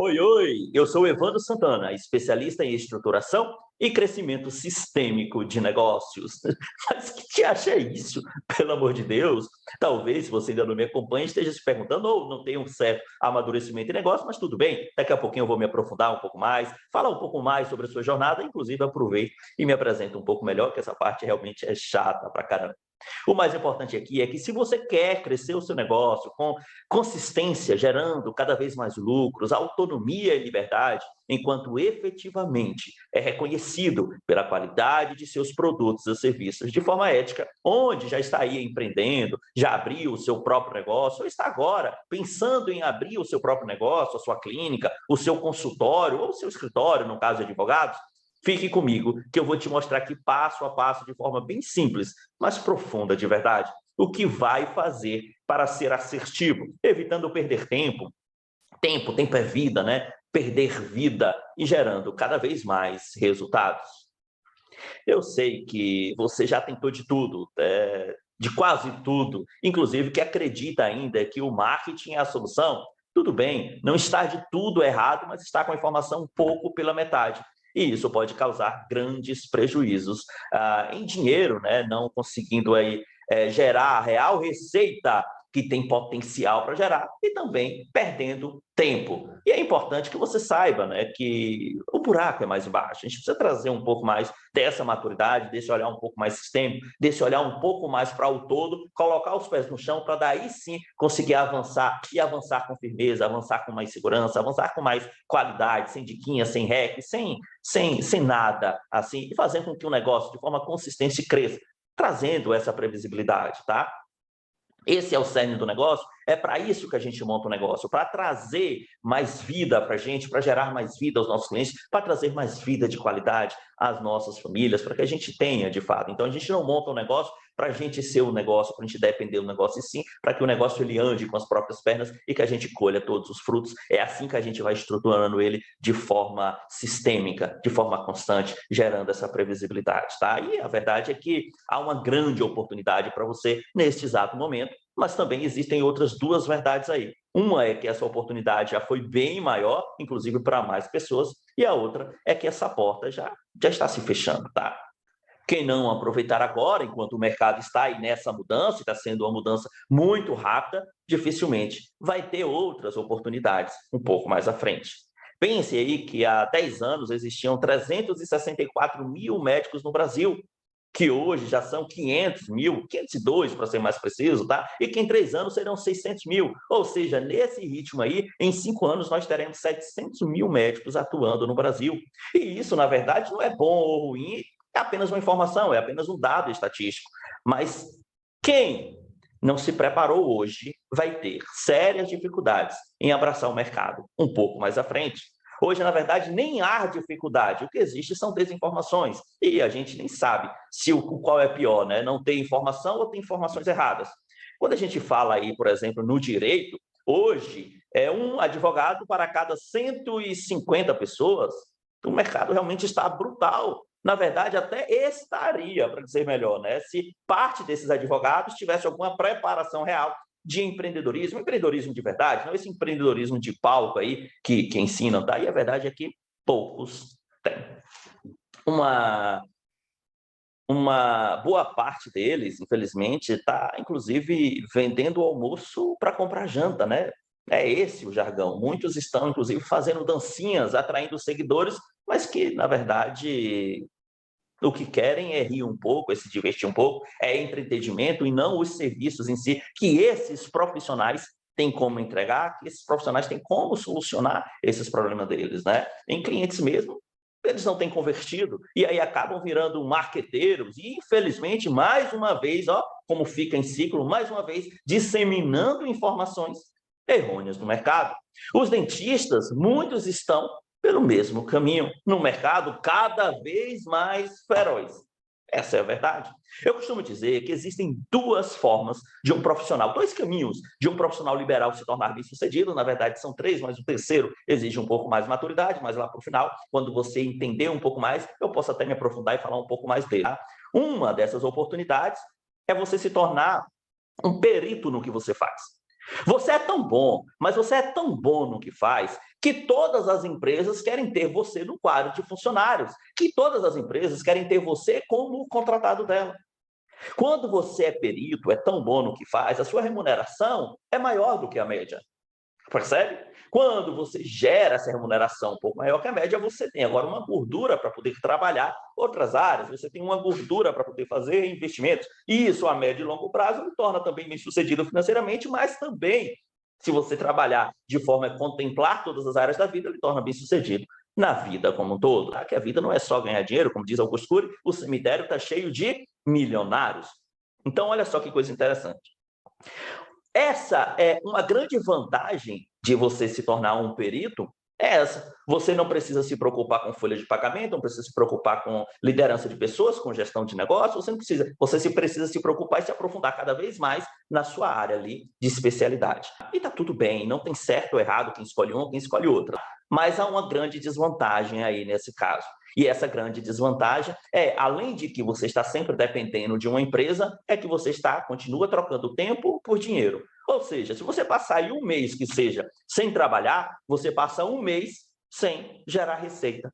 Oi, oi, eu sou Evandro Santana, especialista em estruturação e crescimento sistêmico de negócios. Mas que te acha isso? Pelo amor de Deus. Talvez, se você ainda não me acompanha, esteja se perguntando, ou não tem um certo amadurecimento em negócio, mas tudo bem. Daqui a pouquinho eu vou me aprofundar um pouco mais, falar um pouco mais sobre a sua jornada, inclusive aproveito e me apresento um pouco melhor, que essa parte realmente é chata pra caramba. O mais importante aqui é que se você quer crescer o seu negócio com consistência, gerando cada vez mais lucros, autonomia e liberdade, enquanto efetivamente é reconhecido pela qualidade de seus produtos e serviços de forma ética, onde já está aí empreendendo, já abriu o seu próprio negócio, ou está agora pensando em abrir o seu próprio negócio, a sua clínica, o seu consultório ou o seu escritório, no caso de advogados, fique comigo, que eu vou te mostrar aqui passo a passo, de forma bem simples, mas profunda de verdade, o que vai fazer para ser assertivo, evitando perder tempo. Tempo é vida, né? Perder vida e gerando cada vez mais resultados. Eu sei que você já tentou de tudo, de quase tudo, inclusive que acredita ainda que o marketing é a solução. Tudo bem, não está de tudo errado, mas está com a informação um pouco pela metade. E isso pode causar grandes prejuízos em dinheiro, né? Não conseguindo aí, gerar a real receita que tem potencial para gerar e também perdendo tempo. E é importante que você saiba, né, que o buraco é mais embaixo. A gente precisa trazer um pouco mais dessa maturidade, desse olhar um pouco mais sistêmico, desse olhar um pouco mais para o todo, colocar os pés no chão para daí sim conseguir avançar e avançar com firmeza, avançar com mais segurança, avançar com mais qualidade, sem diquinha, sem rec, sem nada assim, e fazendo com que o negócio de forma consistente cresça, trazendo essa previsibilidade, tá? Esse é o cerne do negócio, é para isso que a gente monta o negócio, para trazer mais vida para a gente, para gerar mais vida aos nossos clientes, para trazer mais vida de qualidade às nossas famílias, para que a gente tenha de fato. Então a gente não monta um negócio para a gente ser o negócio, para a gente depender do negócio, e sim para que o negócio ele ande com as próprias pernas e que a gente colha todos os frutos. É assim que a gente vai estruturando ele de forma sistêmica, de forma constante, gerando essa previsibilidade, tá? E a verdade é que há uma grande oportunidade para você neste exato momento, mas também existem outras duas verdades aí. Uma é que essa oportunidade já foi bem maior, inclusive para mais pessoas, e a outra é que essa porta já está se fechando, tá? Quem não aproveitar agora, enquanto o mercado está aí nessa mudança, está sendo uma mudança muito rápida, dificilmente vai ter outras oportunidades um pouco mais à frente. Pense aí que há 10 anos existiam 364 mil médicos no Brasil, que hoje já são 500 mil, 502 para ser mais preciso, tá? E que em 3 anos serão 600 mil. Ou seja, nesse ritmo aí, em 5 anos nós teremos 700 mil médicos atuando no Brasil. E isso, na verdade, não é bom ou ruim, é apenas uma informação, é apenas um dado estatístico. Mas quem não se preparou hoje vai ter sérias dificuldades em abraçar o mercado um pouco mais à frente. Hoje, na verdade, nem há dificuldade. O que existe são desinformações. E a gente nem sabe se qual é pior, né? Não ter informação ou ter informações erradas. Quando a gente fala aí, por exemplo, no direito, hoje é um advogado para cada 150 pessoas. O mercado realmente está brutal. Na verdade, até estaria, para dizer melhor, né? Se parte desses advogados tivesse alguma preparação real de empreendedorismo de verdade, não esse empreendedorismo de palco aí que ensinam, tá? E a verdade é que poucos têm. Uma boa parte deles, infelizmente, está, inclusive, vendendo o almoço para comprar janta, né? É esse o jargão. Muitos estão, inclusive, fazendo dancinhas, atraindo seguidores, mas que, na verdade, o que querem é rir um pouco, é se divertir um pouco, é entretenimento e não os serviços em si, que esses profissionais têm como entregar, que esses profissionais têm como solucionar esses problemas deles, né? Em clientes mesmo, eles não têm convertido e aí acabam virando marqueteiros e, infelizmente, mais uma vez, ó, como fica em ciclo, mais uma vez, disseminando informações errôneas no mercado. Os dentistas, muitos estão pelo mesmo caminho, no mercado cada vez mais feroz. Essa é a verdade. Eu costumo dizer que existem duas formas de um profissional, dois caminhos de um profissional liberal se tornar bem-sucedido. Na verdade, são três, mas o terceiro exige um pouco mais de maturidade, mas lá para o final, quando você entender um pouco mais, eu posso até me aprofundar e falar um pouco mais dele. Tá? Uma dessas oportunidades é você se tornar um perito no que você faz. Você é tão bom, mas você é tão bom no que faz, que todas as empresas querem ter você no quadro de funcionários, que todas as empresas querem ter você como contratado dela. Quando você é perito, é tão bom no que faz, a sua remuneração é maior do que a média. Percebe? Quando você gera essa remuneração um pouco maior que a média, você tem agora uma gordura para poder trabalhar outras áreas, você tem uma gordura para poder fazer investimentos. E isso, a médio e longo prazo, lhe torna também bem sucedido financeiramente, mas também, se você trabalhar de forma a contemplar todas as áreas da vida, lhe torna bem sucedido na vida como um todo. Que a vida não é só ganhar dinheiro, como diz Augusto Cury, o cemitério está cheio de milionários. Então, olha só que coisa interessante. Essa é uma grande vantagem de você se tornar um perito, é essa. Você não precisa se preocupar com folha de pagamento, não precisa se preocupar com liderança de pessoas, com gestão de negócios, você não precisa. Você precisa se preocupar e se aprofundar cada vez mais na sua área ali de especialidade. E tá tudo bem, não tem certo ou errado quem escolhe uma ou quem escolhe outra. Mas há uma grande desvantagem aí nesse caso. E essa grande desvantagem é, além de que você está sempre dependendo de uma empresa, é que você continua trocando tempo por dinheiro. Ou seja, se você passar aí um mês que seja sem trabalhar, você passa um mês sem gerar receita.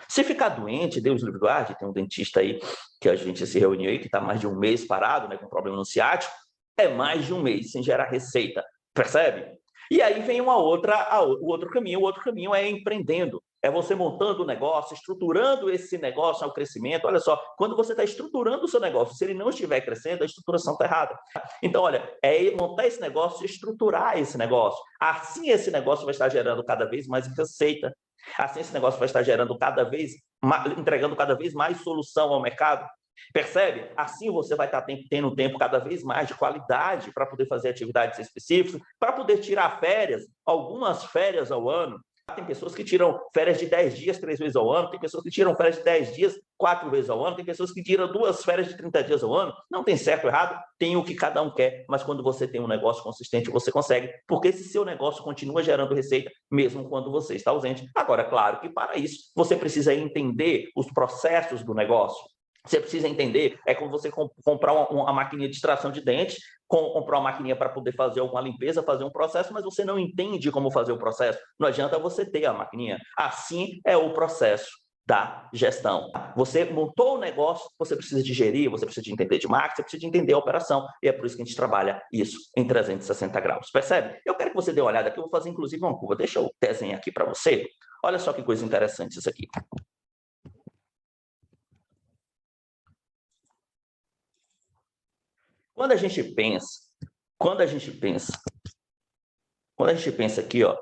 Se ficar doente, Deus livre guarde, tem um dentista aí que a gente se reuniu aí, que está mais de um mês parado, né, com problema no ciático, é mais de um mês sem gerar receita. Percebe? E aí vem o outro caminho. O outro caminho é empreendendo. É você montando o negócio, estruturando esse negócio ao crescimento. Olha só, quando você está estruturando o seu negócio, se ele não estiver crescendo, a estruturação está errada. Então, olha, é montar esse negócio, estruturar esse negócio. Assim, esse negócio vai estar gerando cada vez mais receita. Assim, esse negócio vai estar gerando entregando cada vez mais solução ao mercado. Percebe? Assim você vai estar tendo tempo cada vez mais de qualidade para poder fazer atividades específicas, para poder tirar férias, algumas férias ao ano. Tem pessoas que tiram férias de 10 dias 3 vezes ao ano, tem pessoas que tiram férias de 10 dias 4 vezes ao ano, tem pessoas que tiram 2 férias de 30 dias ao ano. Não tem certo ou errado, tem o que cada um quer, mas quando você tem um negócio consistente, você consegue, porque esse seu negócio continua gerando receita, mesmo quando você está ausente. Agora, claro que para isso, você precisa entender os processos do negócio. Você precisa entender, é como você comprar uma maquininha de extração de dente, comprar uma maquininha para poder fazer alguma limpeza, fazer um processo, mas você não entende como fazer o processo. Não adianta você ter a maquininha. Assim é o processo da gestão. Você montou o negócio, você precisa de gerir, você precisa de entender de marketing, você precisa de entender a operação, e é por isso que a gente trabalha isso em 360 graus. Percebe? Eu quero que você dê uma olhada aqui, eu vou fazer inclusive uma curva. Deixa eu desenhar aqui para você. Olha só que coisa interessante isso aqui. Quando a gente pensa aqui, ó,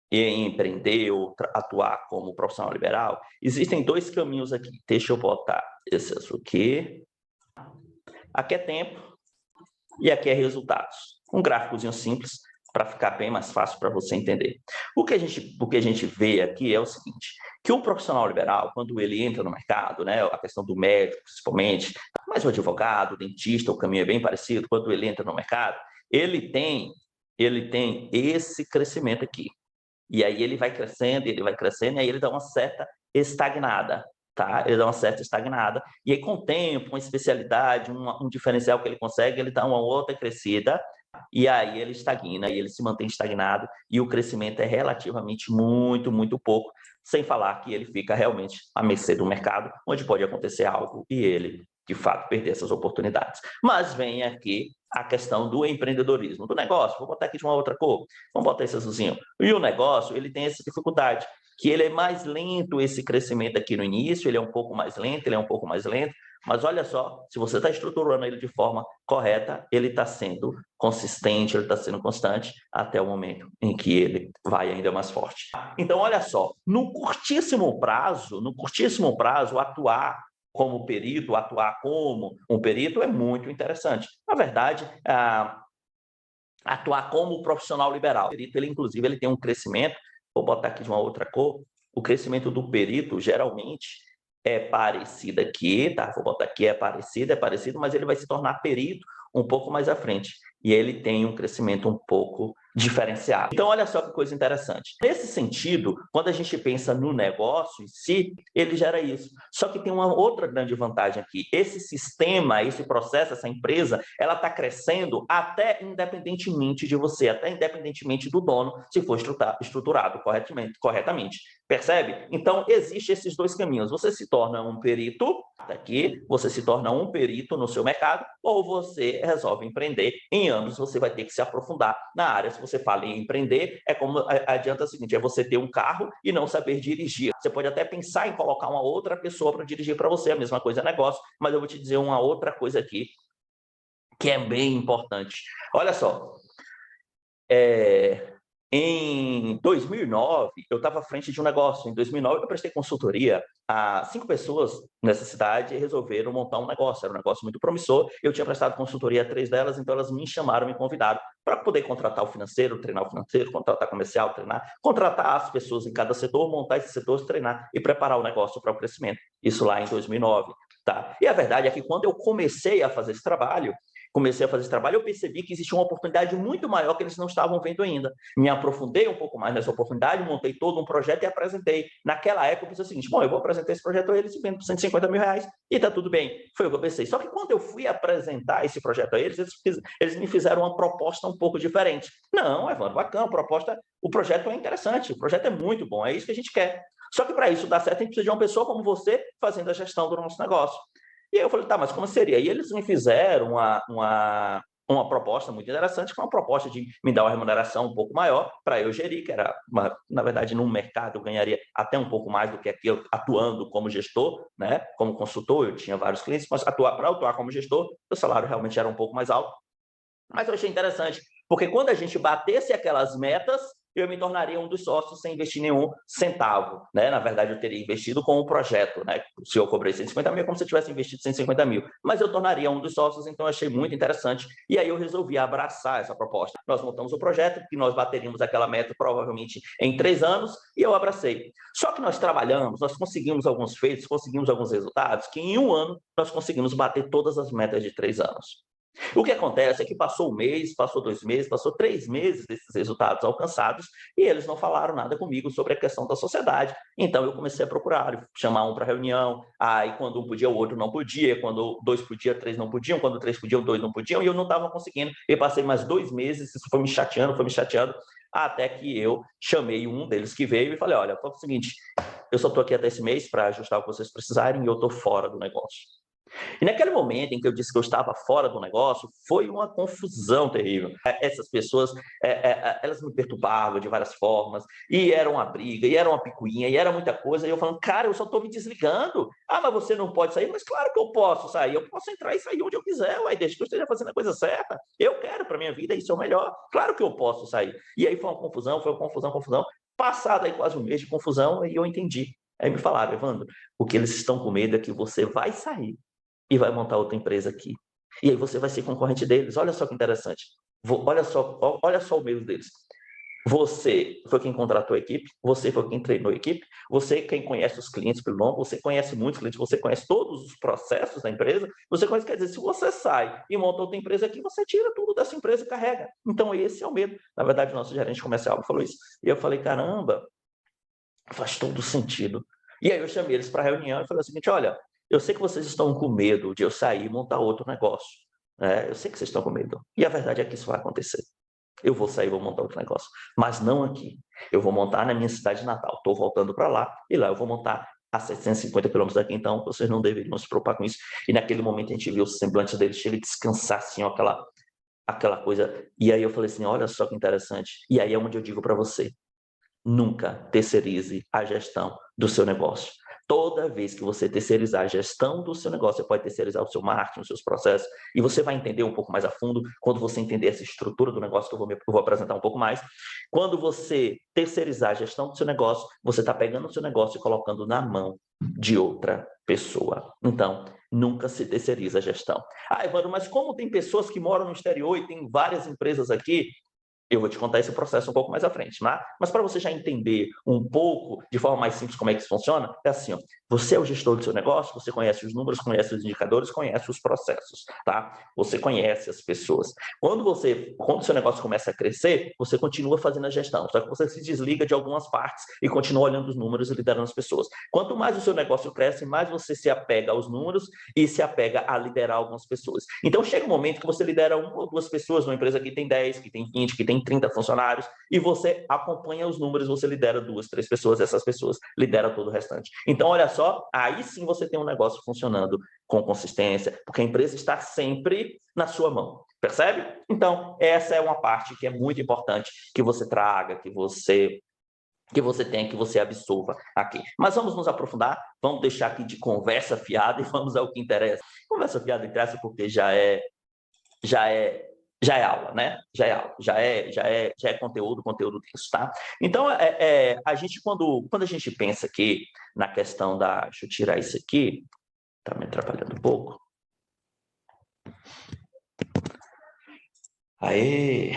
em empreender ou atuar como profissional liberal, existem 2 caminhos aqui. Deixa eu botar esse azul aqui. Aqui é tempo e aqui é resultados. Um gráficozinho simples para ficar bem mais fácil para você entender. O que a gente vê aqui é o seguinte, que o profissional liberal, quando ele entra no mercado, né, a questão do médico, principalmente, mas o advogado, o dentista, o caminho é bem parecido, quando ele entra no mercado, ele tem esse crescimento aqui. E aí ele vai crescendo, e aí ele dá uma certa estagnada, tá? Ele dá uma certa estagnada, e aí com o tempo, uma especialidade, um diferencial que ele consegue, ele dá uma outra crescida, e aí ele estagna, e ele se mantém estagnado, e o crescimento é relativamente muito, muito pouco, sem falar que ele fica realmente à mercê do mercado, onde pode acontecer algo e ele, de fato, perder essas oportunidades. Mas vem aqui a questão do empreendedorismo, do negócio. Vou botar aqui de uma outra cor, vamos botar esse azulzinho. E o negócio, ele tem essa dificuldade, que ele é mais lento, esse crescimento aqui no início, ele é um pouco mais lento, mas olha só, se você está estruturando ele de forma correta, ele está sendo consistente, ele está sendo constante até o momento em que ele vai ainda mais forte. Então, olha só, no curtíssimo prazo, atuar como perito, atuar como um perito é muito interessante. Na verdade, atuar como profissional liberal. O perito, inclusive, ele tem um crescimento, vou botar aqui de uma outra cor, o crescimento do perito, geralmente, é parecido aqui, tá? Vou botar aqui, é parecido, mas ele vai se tornar perito um pouco mais à frente. E ele tem um crescimento um pouco diferenciado. Então, olha só que coisa interessante. Nesse sentido, quando a gente pensa no negócio em si, ele gera isso. Só que tem uma outra grande vantagem aqui. Esse sistema, esse processo, essa empresa, ela está crescendo até independentemente de você, até independentemente do dono, se for estruturado corretamente. Percebe? Então, existem esses dois caminhos. Você se torna um perito aqui, você se torna um perito no seu mercado, ou você resolve empreender. Em ambos, você vai ter que se aprofundar na área. Se você fala em empreender, é como adianta o seguinte, é você ter um carro e não saber dirigir. Você pode até pensar em colocar uma outra pessoa para dirigir para você, a mesma coisa é negócio, mas eu vou te dizer uma outra coisa aqui, que é bem importante. Olha só, em 2009, eu estava à frente de um negócio. Em 2009, eu prestei consultoria a 5 pessoas nessa cidade e resolveram montar um negócio. Era um negócio muito promissor. Eu tinha prestado consultoria a 3 delas, então elas me chamaram, me convidaram para poder contratar o financeiro, treinar o financeiro, contratar comercial, treinar, contratar as pessoas em cada setor, montar esses setores, treinar e preparar o negócio para o crescimento. Isso lá em 2009. Tá? E a verdade é que quando eu comecei a fazer esse trabalho, eu percebi que existia uma oportunidade muito maior que eles não estavam vendo ainda. Me aprofundei um pouco mais nessa oportunidade, montei todo um projeto e apresentei. Naquela época, eu pensei o seguinte, bom, eu vou apresentar esse projeto a eles e vendo por R$150 mil e tá tudo bem. Foi o que eu pensei. Só que quando eu fui apresentar esse projeto a eles, eles me fizeram uma proposta um pouco diferente. Não, Evandro, bacana, o projeto é interessante, o projeto é muito bom, é isso que a gente quer. Só que para isso dar certo, a gente precisa de uma pessoa como você fazendo a gestão do nosso negócio. E aí eu falei, tá, mas como seria? E eles me fizeram uma proposta muito interessante, que é uma proposta de me dar uma remuneração um pouco maior para eu gerir, que era, na verdade, no mercado eu ganharia até um pouco mais do que aqui, eu atuando como gestor, né? Como consultor, eu tinha vários clientes, mas para atuar como gestor, o salário realmente era um pouco mais alto. Mas eu achei interessante, porque quando a gente batesse aquelas metas, eu me tornaria um dos sócios sem investir nenhum centavo, né? Na verdade, eu teria investido com o projeto, né? Se eu cobrei 150 mil, é como se eu tivesse investido 150 mil, mas eu tornaria um dos sócios, então eu achei muito interessante, e aí eu resolvi abraçar essa proposta. Nós montamos o projeto, que nós bateríamos aquela meta provavelmente em 3 anos, e eu abracei. Só que nós trabalhamos, nós conseguimos alguns feitos, conseguimos alguns resultados, que em 1 ano nós conseguimos bater todas as metas de 3 anos. O que acontece é que passou 1 mês, passou 2 meses, passou 3 meses desses resultados alcançados e eles não falaram nada comigo sobre a questão da sociedade. Então, eu comecei a procurar, chamar um para reunião, aí quando um podia, o outro não podia, quando 2 podiam, 3 não podiam, quando 3 podiam, 2 não podiam, e eu não estava conseguindo. Eu passei mais 2 meses, isso foi me chateando, até que eu chamei um deles que veio e falei, olha, foi o seguinte, eu só estou aqui até esse mês para ajustar o que vocês precisarem e eu estou fora do negócio. E naquele momento em que eu disse que eu estava fora do negócio, foi uma confusão terrível. Essas pessoas, elas me perturbavam de várias formas, e era uma briga, e era uma picuinha, e era muita coisa, e eu falando, cara, eu só estou me desligando. Ah, mas você não pode sair? Mas claro que eu posso sair, eu posso entrar e sair onde eu quiser, uai, desde que eu esteja fazendo a coisa certa. Eu quero para minha vida, isso é o melhor. Claro que eu posso sair. E aí foi uma confusão. Passado aí quase 1 mês de confusão, e eu entendi. Aí me falaram, Evandro, o que eles estão com medo é que você vai sair e vai montar outra empresa aqui. E aí você vai ser concorrente deles. Olha só que interessante. Olha só o meio deles. Você foi quem contratou a equipe, você foi quem treinou a equipe, você quem conhece os clientes pelo nome, você conhece muitos clientes, você conhece todos os processos da empresa, você conhece, quer dizer, se você sai e monta outra empresa aqui, você tira tudo dessa empresa e carrega. Então esse é o medo. Na verdade, o nosso gerente comercial me falou isso. E eu falei, caramba, faz todo sentido. E aí eu chamei eles para a reunião e falei o seguinte, olha, eu sei que vocês estão com medo de eu sair e montar outro negócio. Né? Eu sei que vocês estão com medo. E a verdade é que isso vai acontecer. Eu vou sair e vou montar outro negócio. Mas não aqui. Eu vou montar na minha cidade natal. Estou voltando para lá e lá eu vou montar a 750 quilômetros daqui. Então, vocês não deveriam se preocupar com isso. E naquele momento a gente viu os semblantes deles chega e descansar assim, ó, aquela coisa. E aí eu falei assim, olha só que interessante. E aí é onde eu digo para você, nunca terceirize a gestão do seu negócio. Toda vez que você terceirizar a gestão do seu negócio, você pode terceirizar o seu marketing, os seus processos, e você vai entender um pouco mais a fundo quando você entender essa estrutura do negócio, que eu vou apresentar um pouco mais. Quando você terceirizar a gestão do seu negócio, você está pegando o seu negócio e colocando na mão de outra pessoa. Então, nunca se terceiriza a gestão. Ah, Evandro, mas como tem pessoas que moram no exterior e tem várias empresas aqui, eu vou te contar esse processo um pouco mais à frente, né? Mas para você já entender um pouco, de forma mais simples, como é que isso funciona, é assim, ó, Você é o gestor do seu negócio, você conhece os números, conhece os indicadores, conhece os processos, tá? Você conhece as pessoas. Quando o seu negócio começa a crescer, você continua fazendo a gestão, só que você se desliga de algumas partes e continua olhando os números e liderando as pessoas. Quanto mais o seu negócio cresce, mais você se apega aos números e se apega a liderar algumas pessoas. Então, chega um momento que você lidera uma ou duas pessoas numa empresa que tem 10, que tem 20, que tem 30 funcionários, e você acompanha os números, você lidera 2, 3 pessoas, essas pessoas lideram todo o restante. Então, olha só, aí sim você tem um negócio funcionando com consistência, porque a empresa está sempre na sua mão. Percebe? Então, essa é uma parte que é muito importante que você traga, que você tenha, que você absorva aqui. Mas vamos nos aprofundar, vamos deixar aqui de conversa fiada e vamos ao que interessa. Conversa fiada interessa porque já é aula, né? Já é aula, já é conteúdo disso, tá? Então, a gente, quando a gente pensa aqui na questão da... Deixa eu tirar isso aqui, tá me atrapalhando um pouco. Aê!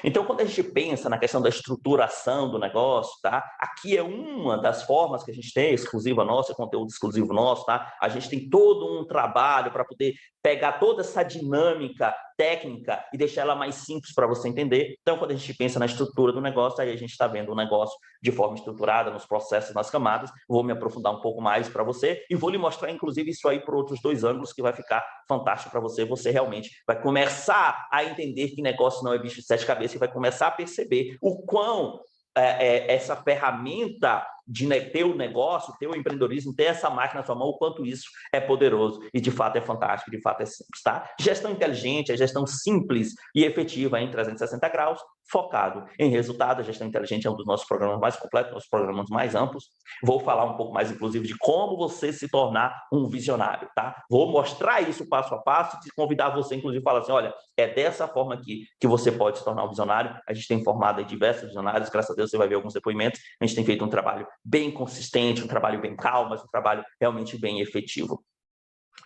Então, quando a gente pensa na questão da estruturação do negócio, tá? Aqui é uma das formas que a gente tem, exclusiva nossa, conteúdo exclusivo nosso, tá? A gente tem todo um trabalho para poder pegar toda essa dinâmica técnica e deixar ela mais simples para você entender. Então, quando a gente pensa na estrutura do negócio, aí a gente está vendo o negócio de forma estruturada, nos processos, nas camadas. Vou me aprofundar um pouco mais para você e vou lhe mostrar, inclusive, isso aí por outros 2 ângulos, que vai ficar fantástico para você. Você realmente vai começar a entender que negócio não é bicho de 7 cabeças e vai começar a perceber o quão essa ferramenta de ter o negócio, ter o empreendedorismo, ter essa máquina na sua mão, o quanto isso é poderoso e de fato é fantástico, de fato é simples, tá? Gestão inteligente é gestão simples e efetiva em 360 graus, focado em resultado. A gestão inteligente é um dos nossos programas mais completos, nossos programas mais amplos. Vou falar um pouco mais, inclusive, de como você se tornar um visionário, tá? Vou mostrar isso passo a passo e convidar você, inclusive, a falar assim, olha, é dessa forma aqui que você pode se tornar um visionário. A gente tem formado aí diversos visionários, graças a Deus você vai ver alguns depoimentos. A gente tem feito um trabalho bem consistente, um trabalho bem calmo, mas um trabalho realmente bem efetivo.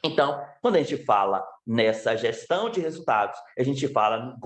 Então, quando a gente fala nessa gestão de resultados, a gente fala no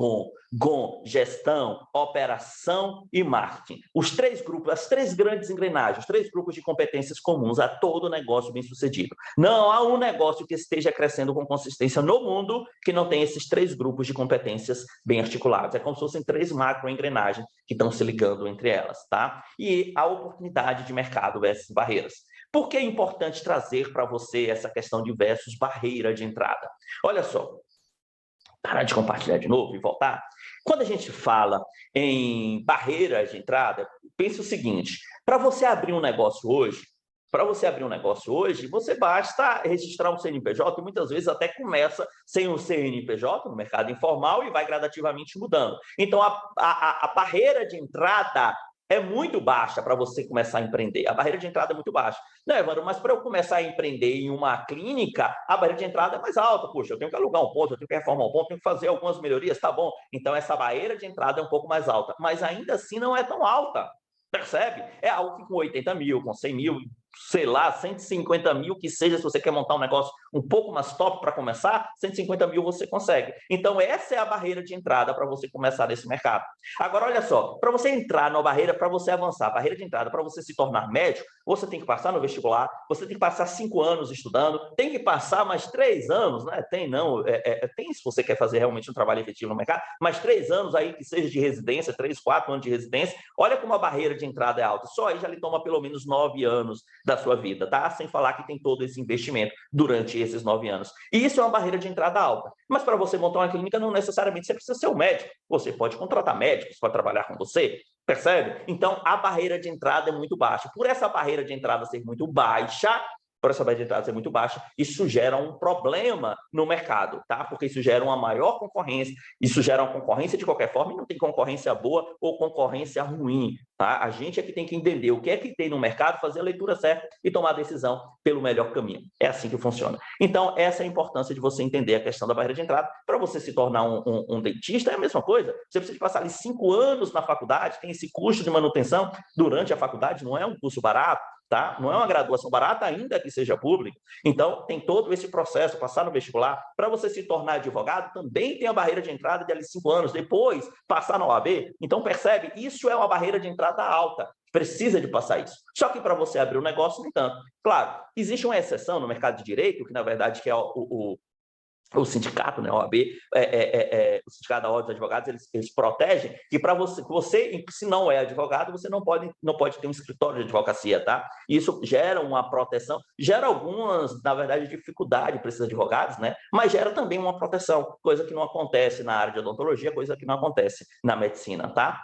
GOM, gestão, operação e marketing. Os 3 grupos, as 3 grandes engrenagens, os 3 grupos de competências comuns a todo negócio bem-sucedido. Não há um negócio que esteja crescendo com consistência no mundo que não tenha esses 3 grupos de competências bem articulados. É como se fossem 3 macro-engrenagens que estão se ligando entre elas, tá? E a oportunidade de mercado versus barreiras. Por que é importante trazer para você essa questão de versus barreira de entrada? Olha só, parar de compartilhar de novo e voltar. Quando a gente fala em barreiras de entrada, pense o seguinte, para você abrir um negócio hoje, você basta registrar um CNPJ, e muitas vezes até começa sem um CNPJ no mercado informal e vai gradativamente mudando. Então, a barreira de entrada é muito baixa para você começar a empreender. A barreira de entrada é muito baixa. Não, Evandro, mas para eu começar a empreender em uma clínica, a barreira de entrada é mais alta. Poxa, eu tenho que alugar um ponto, eu tenho que reformar um ponto, eu tenho que fazer algumas melhorias, tá bom. Então, essa barreira de entrada é um pouco mais alta, mas ainda assim não é tão alta. Percebe? É algo que com 80 mil, com 100 mil, sei lá, 150 mil que seja, se você quer montar um negócio um pouco mais top para começar, 150 mil você consegue. Então, essa é a barreira de entrada para você começar nesse mercado. Agora, olha só, para você entrar na barreira, para você avançar, barreira de entrada, para você se tornar médico, você tem que passar no vestibular, você tem que passar 5 anos estudando, tem que passar mais 3 anos, né? Tem não, tem se você quer fazer realmente um trabalho efetivo no mercado, mais 3 anos aí que seja de residência, 3, 4 anos de residência, olha como a barreira de entrada é alta, só aí já lhe toma pelo menos 9 anos da sua vida, tá? Sem falar que tem todo esse investimento durante esses 9 anos. E isso é uma barreira de entrada alta. Mas para você montar uma clínica, não necessariamente você precisa ser um médico. Você pode contratar médicos para trabalhar com você, percebe? Então, a barreira de entrada é muito baixa. Por essa barreira de entrada ser muito baixa, isso gera um problema no mercado, tá? Porque isso gera uma maior concorrência, isso gera uma concorrência de qualquer forma, e não tem concorrência boa ou concorrência ruim, tá? A gente é que tem que entender o que é que tem no mercado, fazer a leitura certa e tomar a decisão pelo melhor caminho. É assim que funciona. Então, essa é a importância de você entender a questão da barreira de entrada. Para você se tornar um dentista, é a mesma coisa. Você precisa passar ali 5 anos na faculdade, tem esse custo de manutenção durante a faculdade, não é um curso barato, tá? Não é uma graduação barata, ainda que seja pública. Então, tem todo esse processo, passar no vestibular. Para você se tornar advogado, também tem a barreira de entrada de ali 5 anos. Depois, passar na OAB. Então, percebe? Isso é uma barreira de entrada alta. precisa de passar isso. Só que para você abrir um negócio, nem tanto. Claro, existe uma exceção no mercado de direito, que na verdade que é o sindicato, né, a OAB, o sindicato da Ordem dos Advogados, eles protegem que para você, se não é advogado, você não pode ter um escritório de advocacia, tá? Isso gera uma proteção, gera algumas, na verdade, dificuldade para esses advogados, né? Mas gera também uma proteção, coisa que não acontece na área de odontologia, coisa que não acontece na medicina, tá?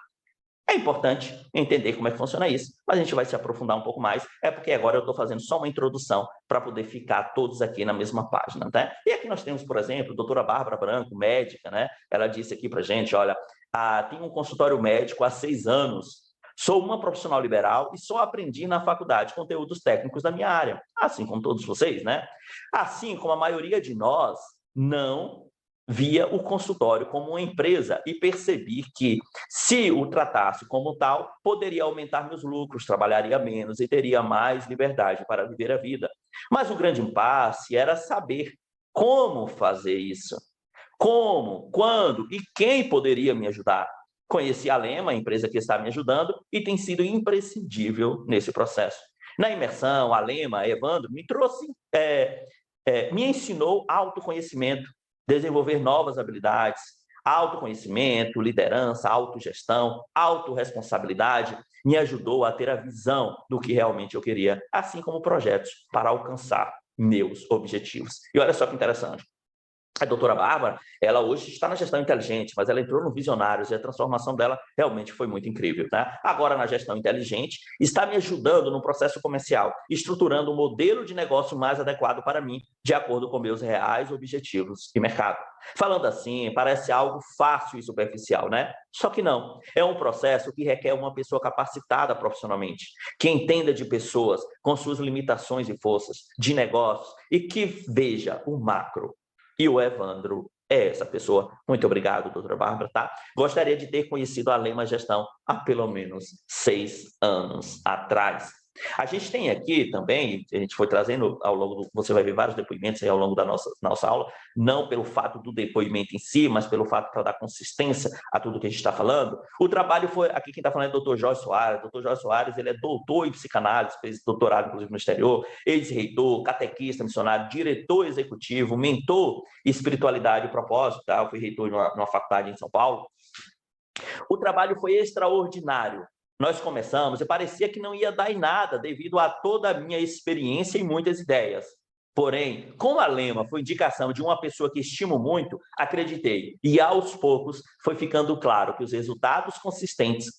É importante entender como é que funciona isso, mas a gente vai se aprofundar um pouco mais, porque agora eu estou fazendo só uma introdução para poder ficar todos aqui na mesma página, tá? E aqui nós temos, por exemplo, a doutora Bárbara Branco, médica, né? Ela disse aqui para a gente, olha, tenho um consultório médico há 6 anos, sou uma profissional liberal e só aprendi na faculdade conteúdos técnicos da minha área, assim como todos vocês, né? Assim como a maioria de nós não via o consultório como uma empresa e percebi que, se o tratasse como tal, poderia aumentar meus lucros, trabalharia menos e teria mais liberdade para viver a vida. Mas o grande impasse era saber como fazer isso. Como, quando e quem poderia me ajudar. Conheci a Lema, a empresa que está me ajudando, e tem sido imprescindível nesse processo. Na imersão, a Lema, Evandro, me ensinou autoconhecimento, desenvolver novas habilidades, autoconhecimento, liderança, autogestão, autorresponsabilidade, me ajudou a ter a visão do que realmente eu queria, assim como projetos para alcançar meus objetivos. E olha só que interessante. A doutora Bárbara, ela hoje está na gestão inteligente, mas ela entrou no Visionários e a transformação dela realmente foi muito incrível, tá? Agora, na gestão inteligente, está me ajudando no processo comercial, estruturando um modelo de negócio mais adequado para mim, de acordo com meus reais objetivos e mercado. Falando assim, parece algo fácil e superficial, né? Só que não. É um processo que requer uma pessoa capacitada profissionalmente, que entenda de pessoas com suas limitações e forças, de negócios, e que veja o macro. E o Evandro é essa pessoa. Muito obrigado, doutora Bárbara, tá? Gostaria de ter conhecido a Lema Gestão há pelo menos 6 anos atrás. A gente tem aqui também, a gente foi trazendo ao longo você vai ver vários depoimentos aí ao longo da nossa aula, não pelo fato do depoimento em si, mas pelo fato para dar consistência a tudo que a gente está falando. O trabalho foi, aqui quem está falando é o doutor Jorge Soares. O doutor Jorge Soares, ele é doutor em psicanálise, fez doutorado, inclusive, no exterior, ex-reitor, catequista, missionário, diretor executivo, mentor, espiritualidade e propósito, tá? Eu fui reitor numa faculdade em São Paulo. O trabalho foi extraordinário. Nós começamos e parecia que não ia dar em nada devido a toda a minha experiência e muitas ideias. Porém, como a Lema foi indicação de uma pessoa que estimo muito, acreditei. E aos poucos foi ficando claro que os resultados consistentes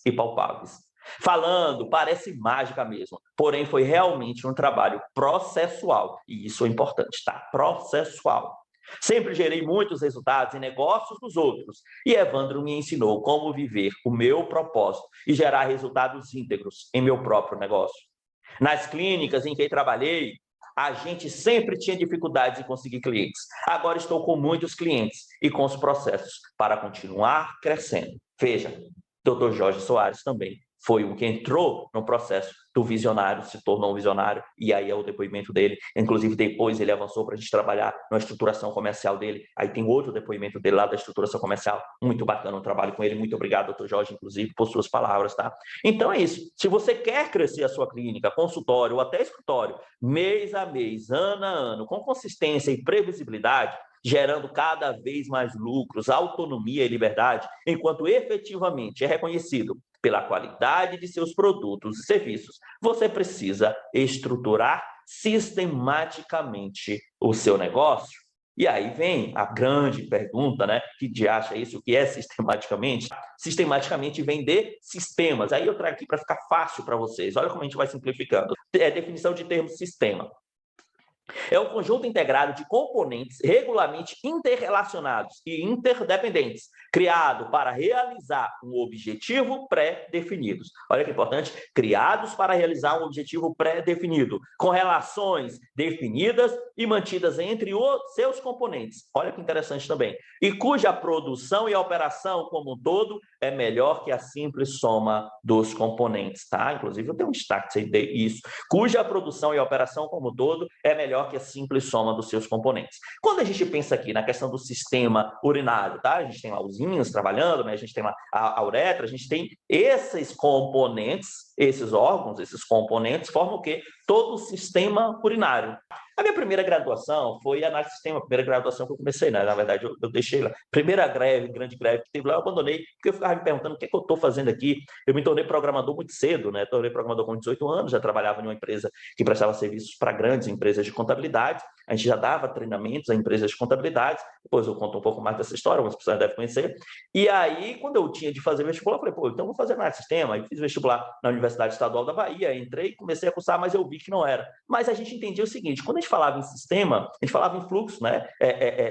e palpáveis. Falando, parece mágica mesmo, porém foi realmente um trabalho processual. E isso é importante, tá? Processual. Sempre gerei muitos resultados em negócios dos outros, e Evandro me ensinou como viver o meu propósito e gerar resultados íntegros em meu próprio negócio. Nas clínicas em que trabalhei, a gente sempre tinha dificuldades em conseguir clientes. Agora estou com muitos clientes e com os processos para continuar crescendo. Veja, Dr. Jorge Soares também foi o que entrou no processo do visionário, se tornou um visionário, e aí é o depoimento dele. Inclusive, depois ele avançou para a gente trabalhar na estruturação comercial dele. Aí tem outro depoimento dele lá da estruturação comercial. Muito bacana o trabalho com ele. Muito obrigado, doutor Jorge, inclusive, por suas palavras, tá? Então é isso. Se você quer crescer a sua clínica, consultório ou até escritório, mês a mês, ano a ano, com consistência e previsibilidade, gerando cada vez mais lucros, autonomia e liberdade, enquanto efetivamente é reconhecido pela qualidade de seus produtos e serviços, você precisa estruturar sistematicamente o seu negócio. E aí vem a grande pergunta, né? Que acha isso? O que é sistematicamente? Sistematicamente vem de sistemas. Aí eu trago aqui para ficar fácil para vocês. Olha como a gente vai simplificando. É a definição de termo sistema. É um conjunto integrado de componentes regularmente interrelacionados e interdependentes, criado para realizar um objetivo pré-definido. Olha que importante, criados para realizar um objetivo pré-definido, com relações definidas e mantidas entre os seus componentes. Olha que interessante também. E cuja produção e operação como um todo é melhor que a simples soma dos componentes, tá? Inclusive, eu tenho um destaque isso, cuja produção e operação como um todo é melhor que a simples soma dos seus componentes. Quando a gente pensa aqui na questão do sistema urinário, tá? A gente tem lá os rins trabalhando, né? A gente tem lá a uretra, a gente tem esses componentes, esses órgãos, esses componentes formam o quê? Todo o sistema urinário. A minha primeira graduação foi análise de sistema, a primeira graduação que eu comecei, né? Na verdade, eu deixei lá. Primeira greve, grande greve que teve lá, eu abandonei, porque eu ficava me perguntando o que é que eu estou fazendo aqui. Eu me tornei programador muito cedo, né? Tornei programador com 18 anos, já trabalhava em uma empresa que prestava serviços para grandes empresas de contabilidade. A gente já dava treinamentos a empresas de contabilidade. Depois eu conto um pouco mais dessa história, algumas pessoas devem conhecer. E aí, quando eu tinha de fazer vestibular, eu falei, pô, então eu vou fazer análise de sistema. Aí fiz vestibular na Universidade Estadual da Bahia, entrei e comecei a cursar, mas eu vi que não era. Mas a gente entendia o seguinte, quando a gente falava em sistema, a gente falava em fluxo, né?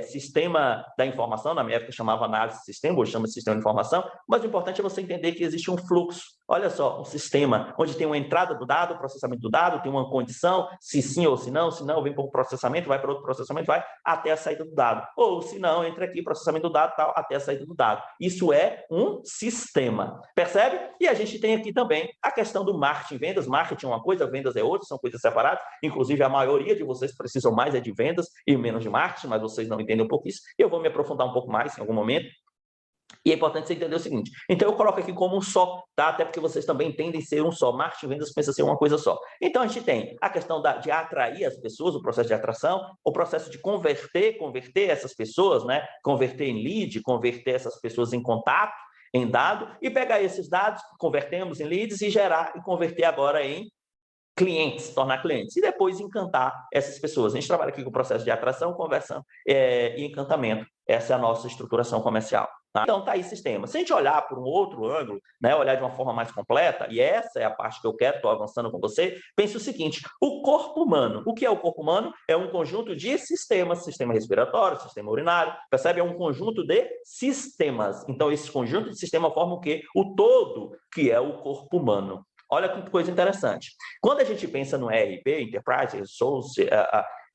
Sistema da informação, na minha época chamava análise de sistema, hoje chama de sistema de informação, mas o importante é você entender que existe um fluxo. Olha só, um sistema onde tem uma entrada do dado, processamento do dado, tem uma condição, se sim ou se não, vem para o processamento, vai para outro processamento, vai até a saída do dado. Ou se não, entra aqui, processamento do dado, tal, até a saída do dado. Isso é um sistema, percebe? E a gente tem aqui também a questão do marketing, vendas. Marketing é uma coisa, vendas é outra, são coisas separadas. Inclusive, a maioria de vocês precisam mais de vendas e menos de marketing, mas vocês não entendem um pouco isso. Eu vou me aprofundar um pouco mais em algum momento. E é importante você entender o seguinte, então eu coloco aqui como um só, tá? Até porque vocês também entendem ser um só. Marketing e vendas pensa ser uma coisa só. Então a gente tem a questão de atrair as pessoas, o processo de atração, o processo de converter essas pessoas, né? Converter em lead, converter essas pessoas em contato, em dado, e pegar esses dados, convertemos em leads e gerar e converter agora em clientes, tornar clientes, e depois encantar essas pessoas. A gente trabalha aqui com o processo de atração, conversão e encantamento. Essa é a nossa estruturação comercial. Tá? Então, tá aí sistema. Se a gente olhar por um outro ângulo, né, olhar de uma forma mais completa, e essa é a parte que eu quero, estou avançando com você, pense o seguinte, o corpo humano. O que é o corpo humano? É um conjunto de sistemas, sistema respiratório, sistema urinário, percebe? É um conjunto de sistemas. Então, esse conjunto de sistemas forma o quê? O todo, que é o corpo humano. Olha que coisa interessante. Quando a gente pensa no ERP, Enterprise Resource,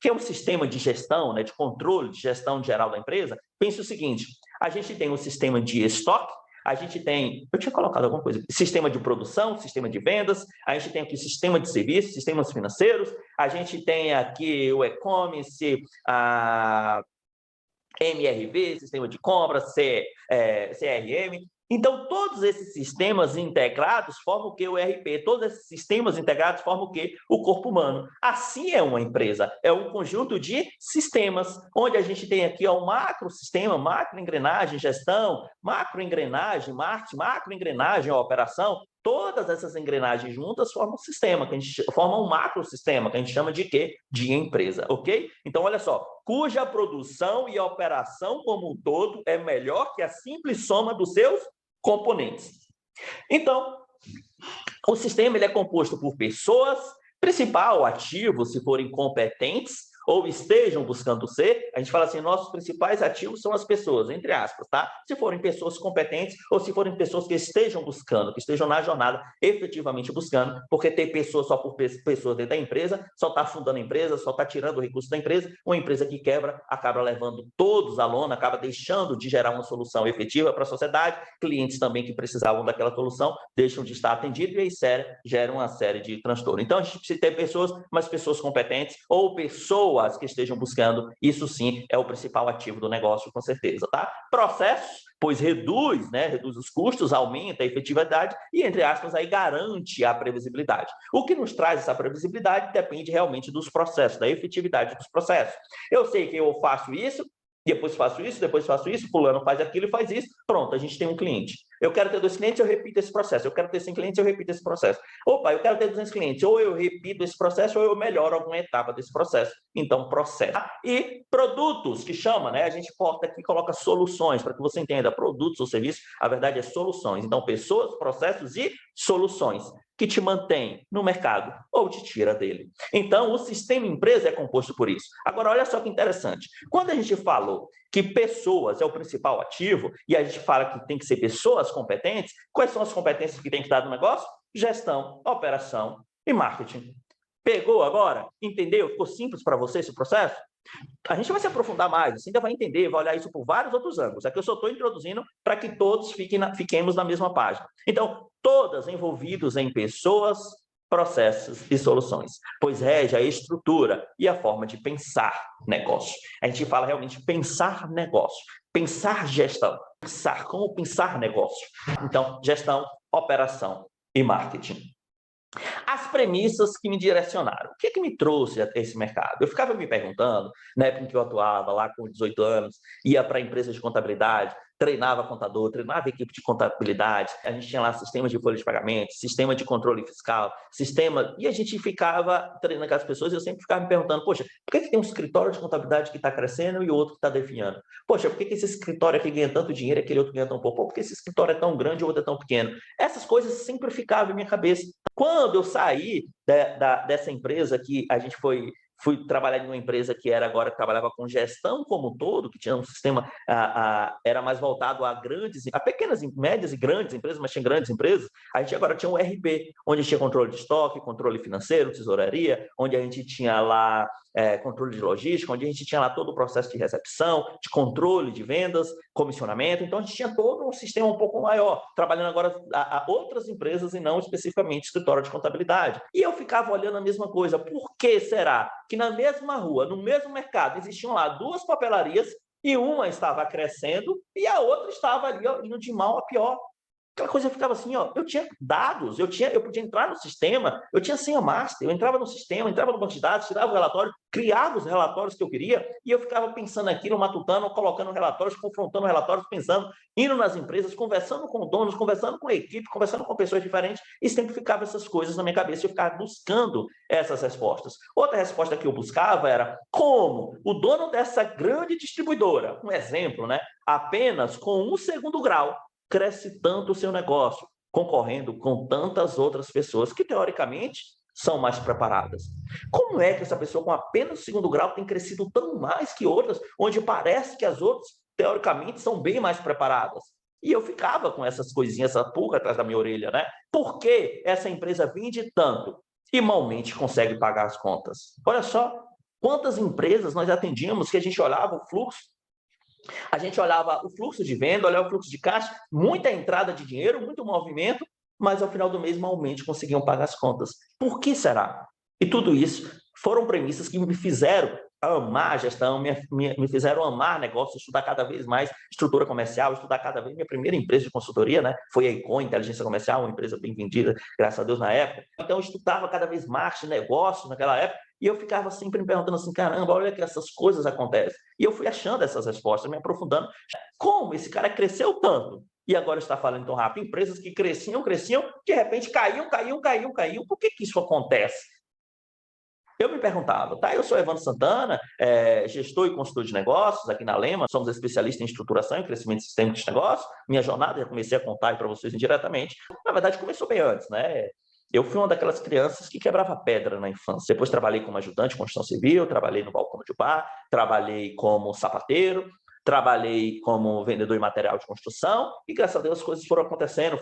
que é um sistema de gestão, né, de controle, de gestão geral da empresa, pense o seguinte, a gente tem um sistema de estoque, a gente tem, eu tinha colocado alguma coisa, sistema de produção, sistema de vendas, a gente tem aqui sistema de serviços, sistemas financeiros, a gente tem aqui o e-commerce, a MRV, sistema de compras, CRM. Então, todos esses sistemas integrados formam o que? O ERP. Todos esses sistemas integrados formam o que? O corpo humano. Assim é uma empresa. É um conjunto de sistemas, onde a gente tem aqui um macrosistema, macroengrenagem, gestão, macroengrenagem, marketing, macroengrenagem, operação. Todas essas engrenagens juntas formam um sistema, que a gente forma um macrosistema, que a gente chama de quê? De empresa, ok? Então, olha só, cuja produção e operação como um todo é melhor que a simples soma dos seus componentes. Então, o sistema ele é composto por pessoas, principal, ativo, se forem competentes, ou estejam buscando ser, a gente fala assim, nossos principais ativos são as pessoas, entre aspas, tá? Se forem pessoas competentes ou se forem pessoas que estejam buscando, que estejam na jornada efetivamente buscando, porque ter pessoas só por pessoas dentro da empresa, só está fundando a empresa, só está tirando o recurso da empresa, uma empresa que quebra acaba levando todos à lona, acaba deixando de gerar uma solução efetiva para a sociedade, clientes também que precisavam daquela solução deixam de estar atendidos e aí gera uma série de transtornos. Então a gente precisa ter pessoas, mas pessoas competentes ou pessoas que estejam buscando, isso sim é o principal ativo do negócio, com certeza, tá? Processos, pois reduz, né? Reduz os custos, aumenta a efetividade e, entre aspas, aí garante a previsibilidade. O que nos traz essa previsibilidade depende realmente dos processos, da efetividade dos processos. Eu sei que eu faço isso, depois faço isso, fulano faz aquilo e faz isso, pronto, a gente tem um cliente. Eu quero ter 2 clientes, eu repito esse processo. Eu quero ter 100 clientes, eu repito esse processo. Opa, eu quero ter 200 clientes, ou eu repito esse processo, ou eu melhoro alguma etapa desse processo. Então, processo. E produtos, que chama, né? A gente corta aqui e coloca soluções, para que você entenda, produtos ou serviços, a verdade é soluções. Então, pessoas, processos e soluções, que te mantém no mercado ou te tira dele. Então, o sistema empresa é composto por isso. Agora, olha só que interessante. Quando a gente falou que pessoas é o principal ativo, e a gente fala que tem que ser pessoas competentes, quais são as competências que tem que dar no negócio? Gestão, operação e marketing. Pegou agora? Entendeu? Ficou simples para você esse processo? A gente vai se aprofundar mais, você ainda vai entender, vai olhar isso por vários outros ângulos. Aqui eu só estou introduzindo para que todos fiquemos na mesma página. Então, todas envolvidos em pessoas, processos e soluções, pois rege a estrutura e a forma de pensar negócio. A gente fala realmente pensar negócio, pensar gestão, pensar como pensar negócio. Então, gestão, operação e marketing. As premissas que me direcionaram. O que é que me trouxe até esse mercado? Eu ficava me perguntando, na época em que eu atuava, lá com 18 anos, ia para empresas de contabilidade, treinava contador, treinava equipe de contabilidade, a gente tinha lá sistema de folha de pagamento, sistema de controle fiscal, sistema... E a gente ficava treinando aquelas pessoas e eu sempre ficava me perguntando, poxa, por que tem um escritório de contabilidade que está crescendo e o outro que está definhando? Poxa, por que esse escritório aqui ganha tanto dinheiro e aquele outro ganha tão pouco? Por que esse escritório é tão grande e o outro é tão pequeno? Essas coisas sempre ficavam em minha cabeça. Quando eu saí dessa empresa que a gente fui trabalhar em uma empresa que agora trabalhava com gestão como um todo, que tinha um sistema, era mais voltado a pequenas, médias e grandes empresas, mas tinha grandes empresas, a gente agora tinha um RP, onde tinha controle de estoque, controle financeiro, tesouraria, onde a gente tinha lá controle de logística, onde a gente tinha lá todo o processo de recepção, de controle de vendas, comissionamento, então a gente tinha todo um sistema um pouco maior, trabalhando agora a outras empresas e não especificamente escritório de contabilidade. E eu ficava olhando a mesma coisa, por que será que na mesma rua, no mesmo mercado, existiam lá duas papelarias e uma estava crescendo e a outra estava ali indo de mal a pior? Aquela coisa ficava assim, eu tinha dados, eu podia entrar no sistema, eu tinha senha master, eu entrava no sistema, entrava no banco de dados, tirava o relatório, criava os relatórios que eu queria, e eu ficava pensando aquilo, matutando, colocando relatórios, confrontando relatórios, pensando, indo nas empresas, conversando com donos, conversando com a equipe, conversando com pessoas diferentes, e sempre ficava essas coisas na minha cabeça, eu ficava buscando essas respostas. Outra resposta que eu buscava era como o dono dessa grande distribuidora, um exemplo, né, apenas com um segundo grau, cresce tanto o seu negócio, concorrendo com tantas outras pessoas que, teoricamente, são mais preparadas. Como é que essa pessoa com apenas o segundo grau tem crescido tão mais que outras, onde parece que as outras, teoricamente, são bem mais preparadas? E eu ficava com essas coisinhas, essa pulga atrás da minha orelha, né? Por que essa empresa vende tanto e malmente consegue pagar as contas? Olha só, quantas empresas nós atendíamos que a gente olhava o fluxo, a gente olhava o fluxo de venda, olhava o fluxo de caixa, muita entrada de dinheiro, muito movimento, mas ao final do mês malmente conseguiam pagar as contas. Por que será? E tudo isso foram premissas que me fizeram amar a gestão, me fizeram amar negócio, estudar cada vez mais estrutura comercial, estudar cada vez. Minha primeira empresa de consultoria, né, foi a Icon, Inteligência Comercial, uma empresa bem vendida, graças a Deus, na época. Então, eu estudava cada vez mais negócio naquela época, e eu ficava sempre me perguntando assim, caramba, olha que essas coisas acontecem. E eu fui achando essas respostas, me aprofundando. Como esse cara cresceu tanto e agora está falando tão rápido? Empresas que cresciam, de repente caíam. Por que isso acontece? Eu me perguntava, tá? Eu sou Evandro Santana, gestor e consultor de negócios aqui na Lema, somos especialistas em estruturação e crescimento sistêmico de negócios. Minha jornada, já comecei a contar para vocês indiretamente. Na verdade, começou bem antes, né? Eu fui uma daquelas crianças que quebrava pedra na infância. Depois trabalhei como ajudante de construção civil, trabalhei no balcão de bar, trabalhei como sapateiro, trabalhei como vendedor de material de construção e, graças a Deus, as coisas foram acontecendo.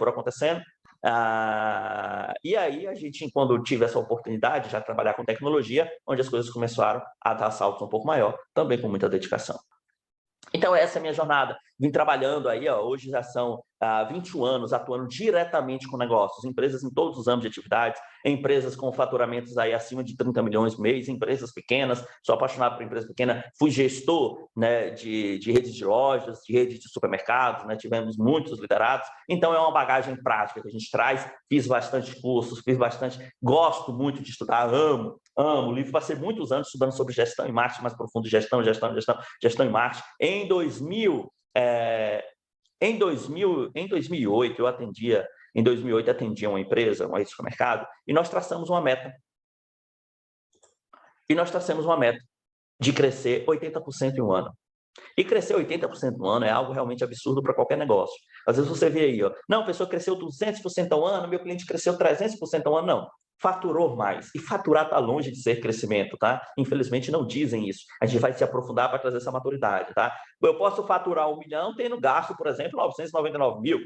E aí, a gente, quando tive essa oportunidade de já trabalhar com tecnologia, onde as coisas começaram a dar saltos um pouco maior, também com muita dedicação. Então, essa é a minha jornada. Vim trabalhando aí, hoje já são 21 anos atuando diretamente com negócios, empresas em todos os âmbitos de atividades, empresas com faturamentos aí acima de 30 milhões por mês, empresas pequenas, sou apaixonado por empresa pequena, fui gestor, né, de redes de lojas, de redes de supermercados, né, tivemos muitos liderados, então é uma bagagem prática que a gente traz, fiz bastante cursos, gosto muito de estudar, amo, livro, passei muitos anos estudando sobre gestão e marketing mais profundo, gestão e marketing. Em 2008, atendia uma empresa, uma rede de supermercado, e nós traçamos uma meta. De crescer 80% em um ano. E crescer 80% no ano é algo realmente absurdo para qualquer negócio. Às vezes você vê aí, não, a pessoa cresceu 200% ao ano, meu cliente cresceu 300% ao ano. Não, faturou mais. E faturar está longe de ser crescimento, tá? Infelizmente não dizem isso. A gente vai se aprofundar para trazer essa maturidade, tá? Eu posso faturar 1 milhão tendo gasto, por exemplo, 999 mil.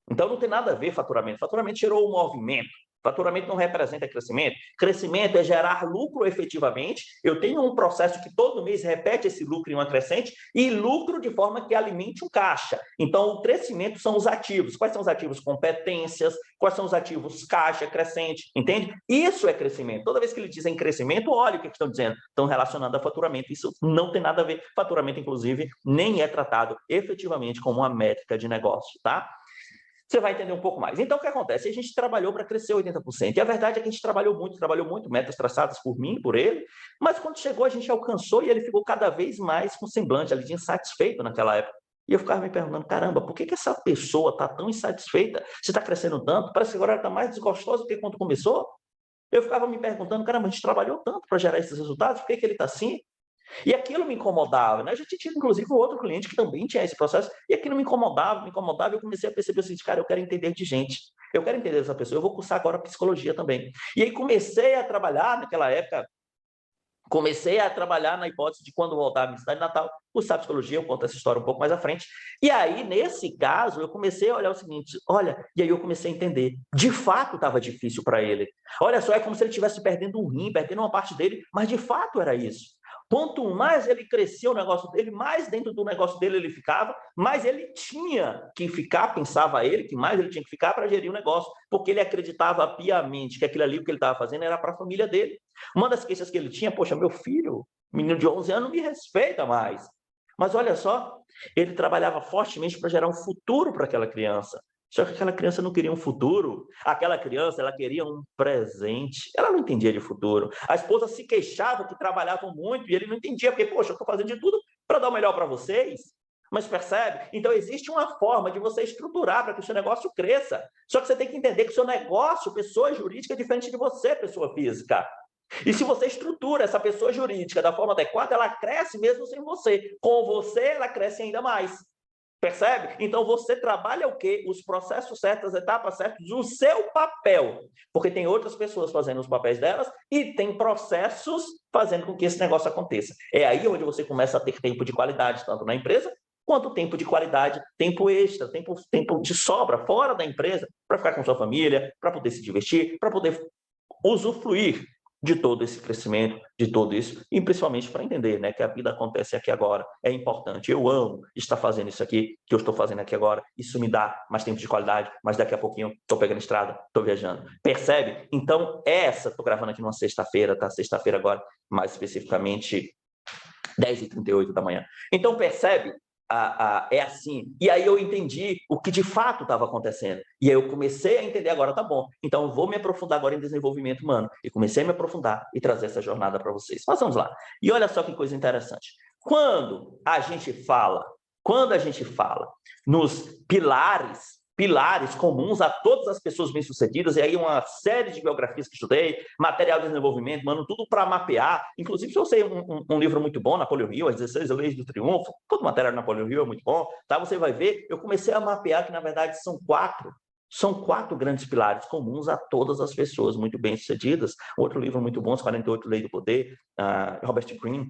Então não tem nada a ver faturamento. Faturamento gerou um movimento. Faturamento não representa crescimento. Crescimento é gerar lucro efetivamente. Eu tenho um processo que todo mês repete esse lucro em uma crescente e lucro de forma que alimente um caixa. Então, o crescimento são os ativos. Quais são os ativos? Competências. Quais são os ativos? Caixa crescente. Entende? Isso é crescimento. Toda vez que eles dizem crescimento, olha o que estão dizendo. Estão relacionando a faturamento. Isso não tem nada a ver. Faturamento, inclusive, nem é tratado efetivamente como uma métrica de negócio, tá? Você vai entender um pouco mais. Então, o que acontece? A gente trabalhou para crescer 80%. E a verdade é que a gente trabalhou muito, metas traçadas por mim, por ele, mas quando chegou, a gente alcançou e ele ficou cada vez mais com semblante ali de insatisfeito naquela época. E eu ficava me perguntando, caramba, por que essa pessoa está tão insatisfeita? Você está crescendo tanto? Parece que agora ela está mais desgostosa do que quando começou. Eu ficava me perguntando, caramba, a gente trabalhou tanto para gerar esses resultados, por que ele está assim? E aquilo me incomodava, né? Eu já tinha tido, inclusive, um outro cliente que também tinha esse processo, e aquilo me incomodava, e eu comecei a perceber assim, cara, eu quero entender de gente, eu quero entender dessa pessoa, eu vou cursar agora psicologia também. E aí comecei a trabalhar, naquela época, comecei a trabalhar na hipótese de quando voltar à minha cidade natal, cursar psicologia, eu conto essa história um pouco mais à frente. E aí, nesse caso, eu comecei a olhar o seguinte, olha, e aí eu comecei a entender, de fato estava difícil para ele. Olha só, é como se ele estivesse perdendo um rim, perdendo uma parte dele, mas de fato era isso. Quanto mais ele crescia o negócio dele, mais dentro do negócio dele ele ficava, mais ele tinha que ficar, pensava ele, que mais ele tinha que ficar para gerir o negócio, porque ele acreditava piamente que aquilo ali, o que ele estava fazendo, era para a família dele. Uma das queixas que ele tinha, poxa, meu filho, menino de 11 anos, não me respeita mais. Mas olha só, ele trabalhava fortemente para gerar um futuro para aquela criança. Só que aquela criança não queria um futuro. Aquela criança, ela queria um presente. Ela não entendia de futuro. A esposa se queixava que trabalhavam muito e ele não entendia, porque, poxa, eu estou fazendo de tudo para dar o melhor para vocês. Mas percebe? Então, existe uma forma de você estruturar para que o seu negócio cresça. Só que você tem que entender que o seu negócio, pessoa jurídica, é diferente de você, pessoa física. E se você estrutura essa pessoa jurídica da forma adequada, ela cresce mesmo sem você. Com você, ela cresce ainda mais. Percebe? Então, você trabalha o quê? Os processos certos, as etapas certas, o seu papel. Porque tem outras pessoas fazendo os papéis delas e tem processos fazendo com que esse negócio aconteça. É aí onde você começa a ter tempo de qualidade, tanto na empresa, quanto tempo de qualidade, tempo extra, tempo de sobra, fora da empresa, para ficar com sua família, para poder se divertir, para poder usufruir de todo esse crescimento, de tudo isso, e principalmente para entender, né, que a vida acontece aqui agora, é importante, eu amo estar fazendo isso aqui, que eu estou fazendo aqui agora, isso me dá mais tempo de qualidade, mas daqui a pouquinho estou pegando estrada, estou viajando. Percebe? Então, estou gravando aqui numa sexta-feira, tá? Sexta-feira agora, mais especificamente 10h38 da manhã. Então, percebe? É assim. E aí eu entendi o que de fato estava acontecendo. E aí eu comecei a entender agora, tá bom, então eu vou me aprofundar agora em desenvolvimento humano. E comecei a me aprofundar e trazer essa jornada para vocês. Mas vamos lá. E olha só que coisa interessante. Quando a gente fala nos pilares comuns a todas as pessoas bem-sucedidas, e aí uma série de biografias que estudei, material de desenvolvimento, mano, tudo para mapear. Inclusive, se eu sei um livro muito bom, Napoleão Hill, As 16 Leis do Triunfo, todo material de Napoleão Hill é muito bom, tá? Você vai ver, eu comecei a mapear que, na verdade, são quatro grandes pilares comuns a todas as pessoas muito bem-sucedidas. Outro livro muito bom, As 48 Leis do Poder, Robert Greene,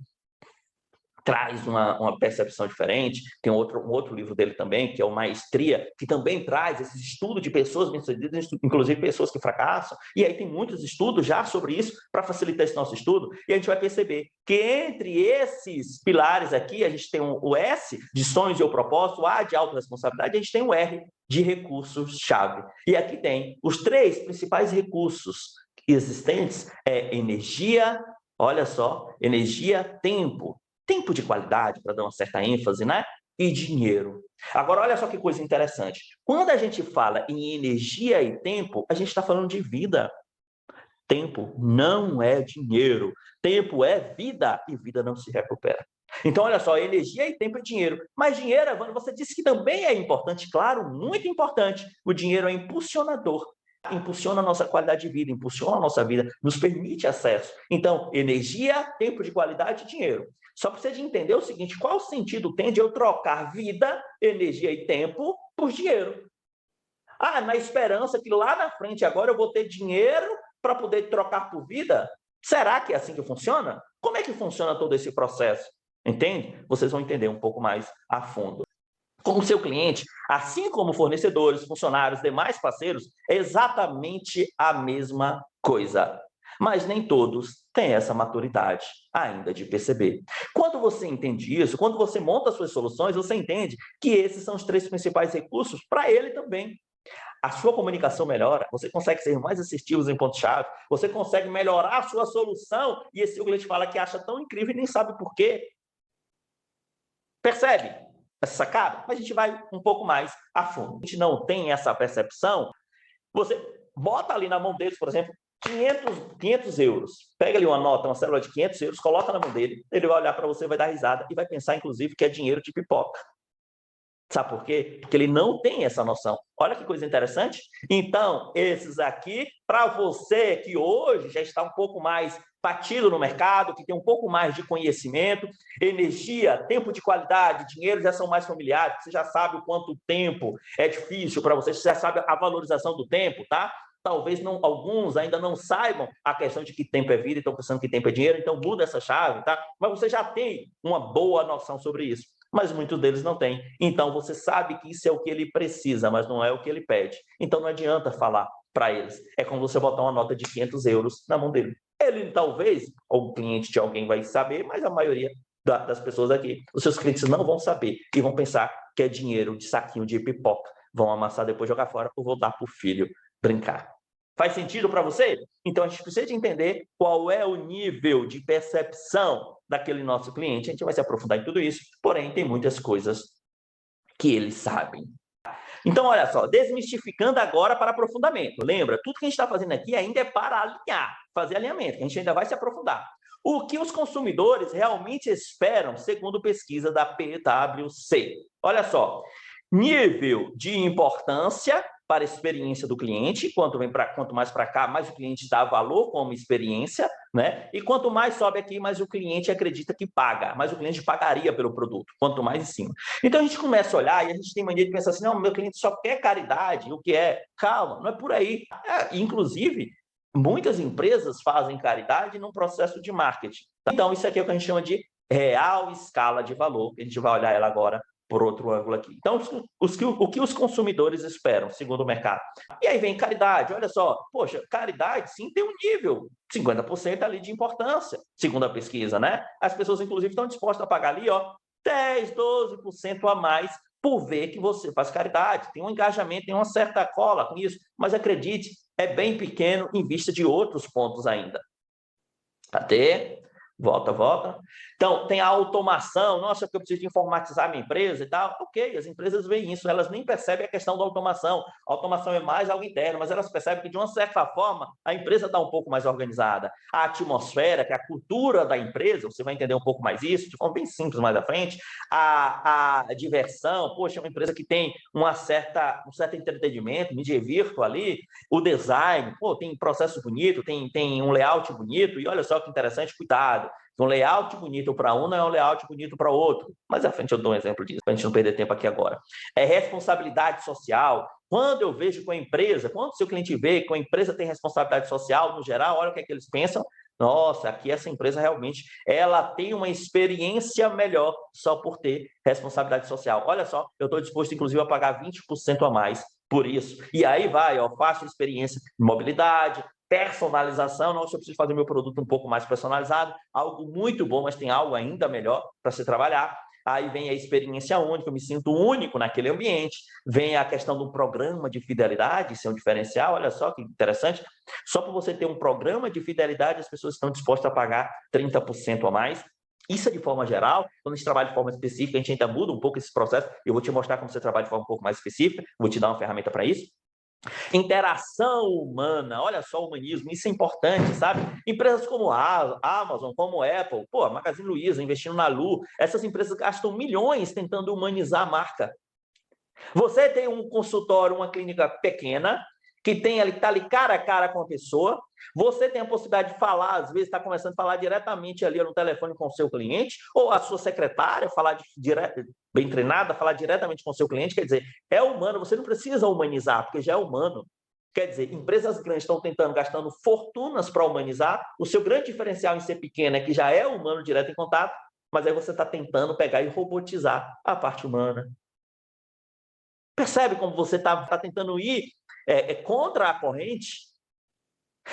traz uma percepção diferente. Tem um outro livro dele também, que é o Maestria, que também traz esse estudo de pessoas bem-sucedidas, inclusive pessoas que fracassam. E aí tem muitos estudos já sobre isso, para facilitar esse nosso estudo. E a gente vai perceber que entre esses pilares aqui, a gente tem o S, de sonhos e o propósito, o A, de autorresponsabilidade, a gente tem o R, de recursos-chave. E aqui tem os 3 principais recursos existentes, energia, olha só, energia, tempo de qualidade, para dar uma certa ênfase, né? E dinheiro. Agora, olha só que coisa interessante. Quando a gente fala em energia e tempo, a gente está falando de vida. Tempo não é dinheiro. Tempo é vida, e vida não se recupera. Então, olha só, energia e tempo é dinheiro. Mas dinheiro, Evandro, você disse que também é importante, claro, muito importante. O dinheiro é impulsionador. Impulsiona a nossa qualidade de vida, impulsiona a nossa vida, nos permite acesso. Então, energia, tempo de qualidade e dinheiro. Só precisa entender o seguinte, qual sentido tem de eu trocar vida, energia e tempo por dinheiro? Na esperança que lá na frente agora eu vou ter dinheiro para poder trocar por vida? Será que é assim que funciona? Como é que funciona todo esse processo? Entende? Vocês vão entender um pouco mais a fundo. com o seu cliente, assim como fornecedores, funcionários, demais parceiros, é exatamente a mesma coisa. Mas nem todos têm essa maturidade ainda de perceber. Quando você entende isso, quando você monta suas soluções, você entende que esses são os 3 principais recursos para ele também. A sua comunicação melhora, você consegue ser mais assertivos em pontos-chave, você consegue melhorar a sua solução, e esse cliente fala que acha tão incrível e nem sabe por quê. Percebe essa sacada? Mas a gente vai um pouco mais a fundo. A gente não tem essa percepção, você bota ali na mão deles, por exemplo, 500 euros. Pega ali uma nota, uma célula de 500 euros, coloca na mão dele, ele vai olhar para você, vai dar risada e vai pensar, inclusive, que é dinheiro de pipoca. Sabe por quê? Porque ele não tem essa noção. Olha que coisa interessante. Então, esses aqui, para você que hoje já está um pouco mais batido no mercado, que tem um pouco mais de conhecimento, energia, tempo de qualidade, dinheiro já são mais familiares, você já sabe o quanto tempo é difícil para você, você já sabe a valorização do tempo, tá? Talvez não, alguns ainda não saibam a questão de que tempo é vida e estão pensando que tempo é dinheiro, então muda essa chave, tá? Mas você já tem uma boa noção sobre isso, mas muitos deles não têm. Então você sabe que isso é o que ele precisa, mas não é o que ele pede. Então não adianta falar para eles. É como você botar uma nota de 500 euros na mão dele. Ele talvez, ou o cliente de alguém vai saber, mas a maioria das pessoas aqui, os seus clientes não vão saber e vão pensar que é dinheiro de saquinho de pipoca. Vão amassar depois jogar fora ou vou dar para o filho brincar. Faz sentido para você? Então a gente precisa de entender qual é o nível de percepção daquele nosso cliente. A gente vai se aprofundar em tudo isso, porém tem muitas coisas que eles sabem. Então, olha só, desmistificando agora para aprofundamento. Lembra, tudo que a gente está fazendo aqui ainda é para alinhar, fazer alinhamento, que a gente ainda vai se aprofundar. O que os consumidores realmente esperam, segundo pesquisa da PwC. Olha só, nível de importância para a experiência do cliente, quanto mais para cá, mais o cliente dá valor como experiência, né? E quanto mais sobe aqui, mais o cliente acredita que paga, mais o cliente pagaria pelo produto, quanto mais em cima. Então a gente começa a olhar e a gente tem mania de pensar assim, não, meu cliente só quer caridade, o que é? Calma, não é por aí. Inclusive, muitas empresas fazem caridade num processo de marketing. Então isso aqui é o que a gente chama de real escala de valor, que a gente vai olhar ela agora por outro ângulo aqui. Então, o que os consumidores esperam, segundo o mercado? E aí vem caridade, olha só, poxa, caridade sim tem um nível, 50% ali de importância, segundo a pesquisa, né? As pessoas, inclusive, estão dispostas a pagar ali, ó, 10, 12% a mais por ver que você faz caridade, tem um engajamento, tem uma certa cola com isso, mas acredite, é bem pequeno em vista de outros pontos ainda. Cadê? Volta. Então, tem a automação. Nossa, porque eu preciso de informatizar minha empresa e tal. Ok, as empresas veem isso, elas nem percebem a questão da automação. A automação é mais algo interno, mas elas percebem que, de uma certa forma, a empresa está um pouco mais organizada. A atmosfera, que é a cultura da empresa, você vai entender um pouco mais isso, de forma bem simples mais à frente. A diversão, poxa, é uma empresa que tem um certo entretenimento, me divirto ali. O design, pô, tem processo bonito, tem um layout bonito, e olha só que interessante, cuidado. Um layout bonito para um não é um layout bonito para outro. Mas à frente eu dou um exemplo disso, para a gente não perder tempo aqui agora. É responsabilidade social. Quando eu vejo com a empresa, quando o seu cliente vê que a empresa tem responsabilidade social, no geral, olha o que é que eles pensam. Nossa, aqui essa empresa realmente, ela tem uma experiência melhor só por ter responsabilidade social. Olha só, eu estou disposto, inclusive, a pagar 20% a mais por isso. E aí vai, ó, fácil experiência de mobilidade, personalização. Nossa, eu preciso fazer meu produto um pouco mais personalizado, algo muito bom, mas tem algo ainda melhor para se trabalhar. Aí vem a experiência única, eu me sinto único naquele ambiente. Vem a questão do programa de fidelidade, isso é um diferencial, olha só que interessante. Só para você ter um programa de fidelidade, as pessoas estão dispostas a pagar 30% a mais. Isso é de forma geral. Quando a gente trabalha de forma específica, a gente ainda muda um pouco esse processo. Eu vou te mostrar como você trabalha de forma um pouco mais específica, vou te dar uma ferramenta para isso. Interação humana, olha só o humanismo, isso é importante, sabe? Empresas como a Amazon, como a Apple, pô, a Magazine Luiza, investindo na Lu, essas empresas gastam milhões tentando humanizar a marca. Você tem um consultório, uma clínica pequena, que está ali cara a cara com a pessoa, você tem a possibilidade de falar, às vezes está começando a falar diretamente ali no telefone com o seu cliente, ou a sua secretária, bem treinada, falar diretamente com o seu cliente, quer dizer, é humano, você não precisa humanizar, porque já é humano. Quer dizer, empresas grandes estão gastando fortunas para humanizar, o seu grande diferencial em ser pequeno é que já é humano direto em contato, mas aí você está tentando pegar e robotizar a parte humana. Percebe como você está tentando ir contra a corrente?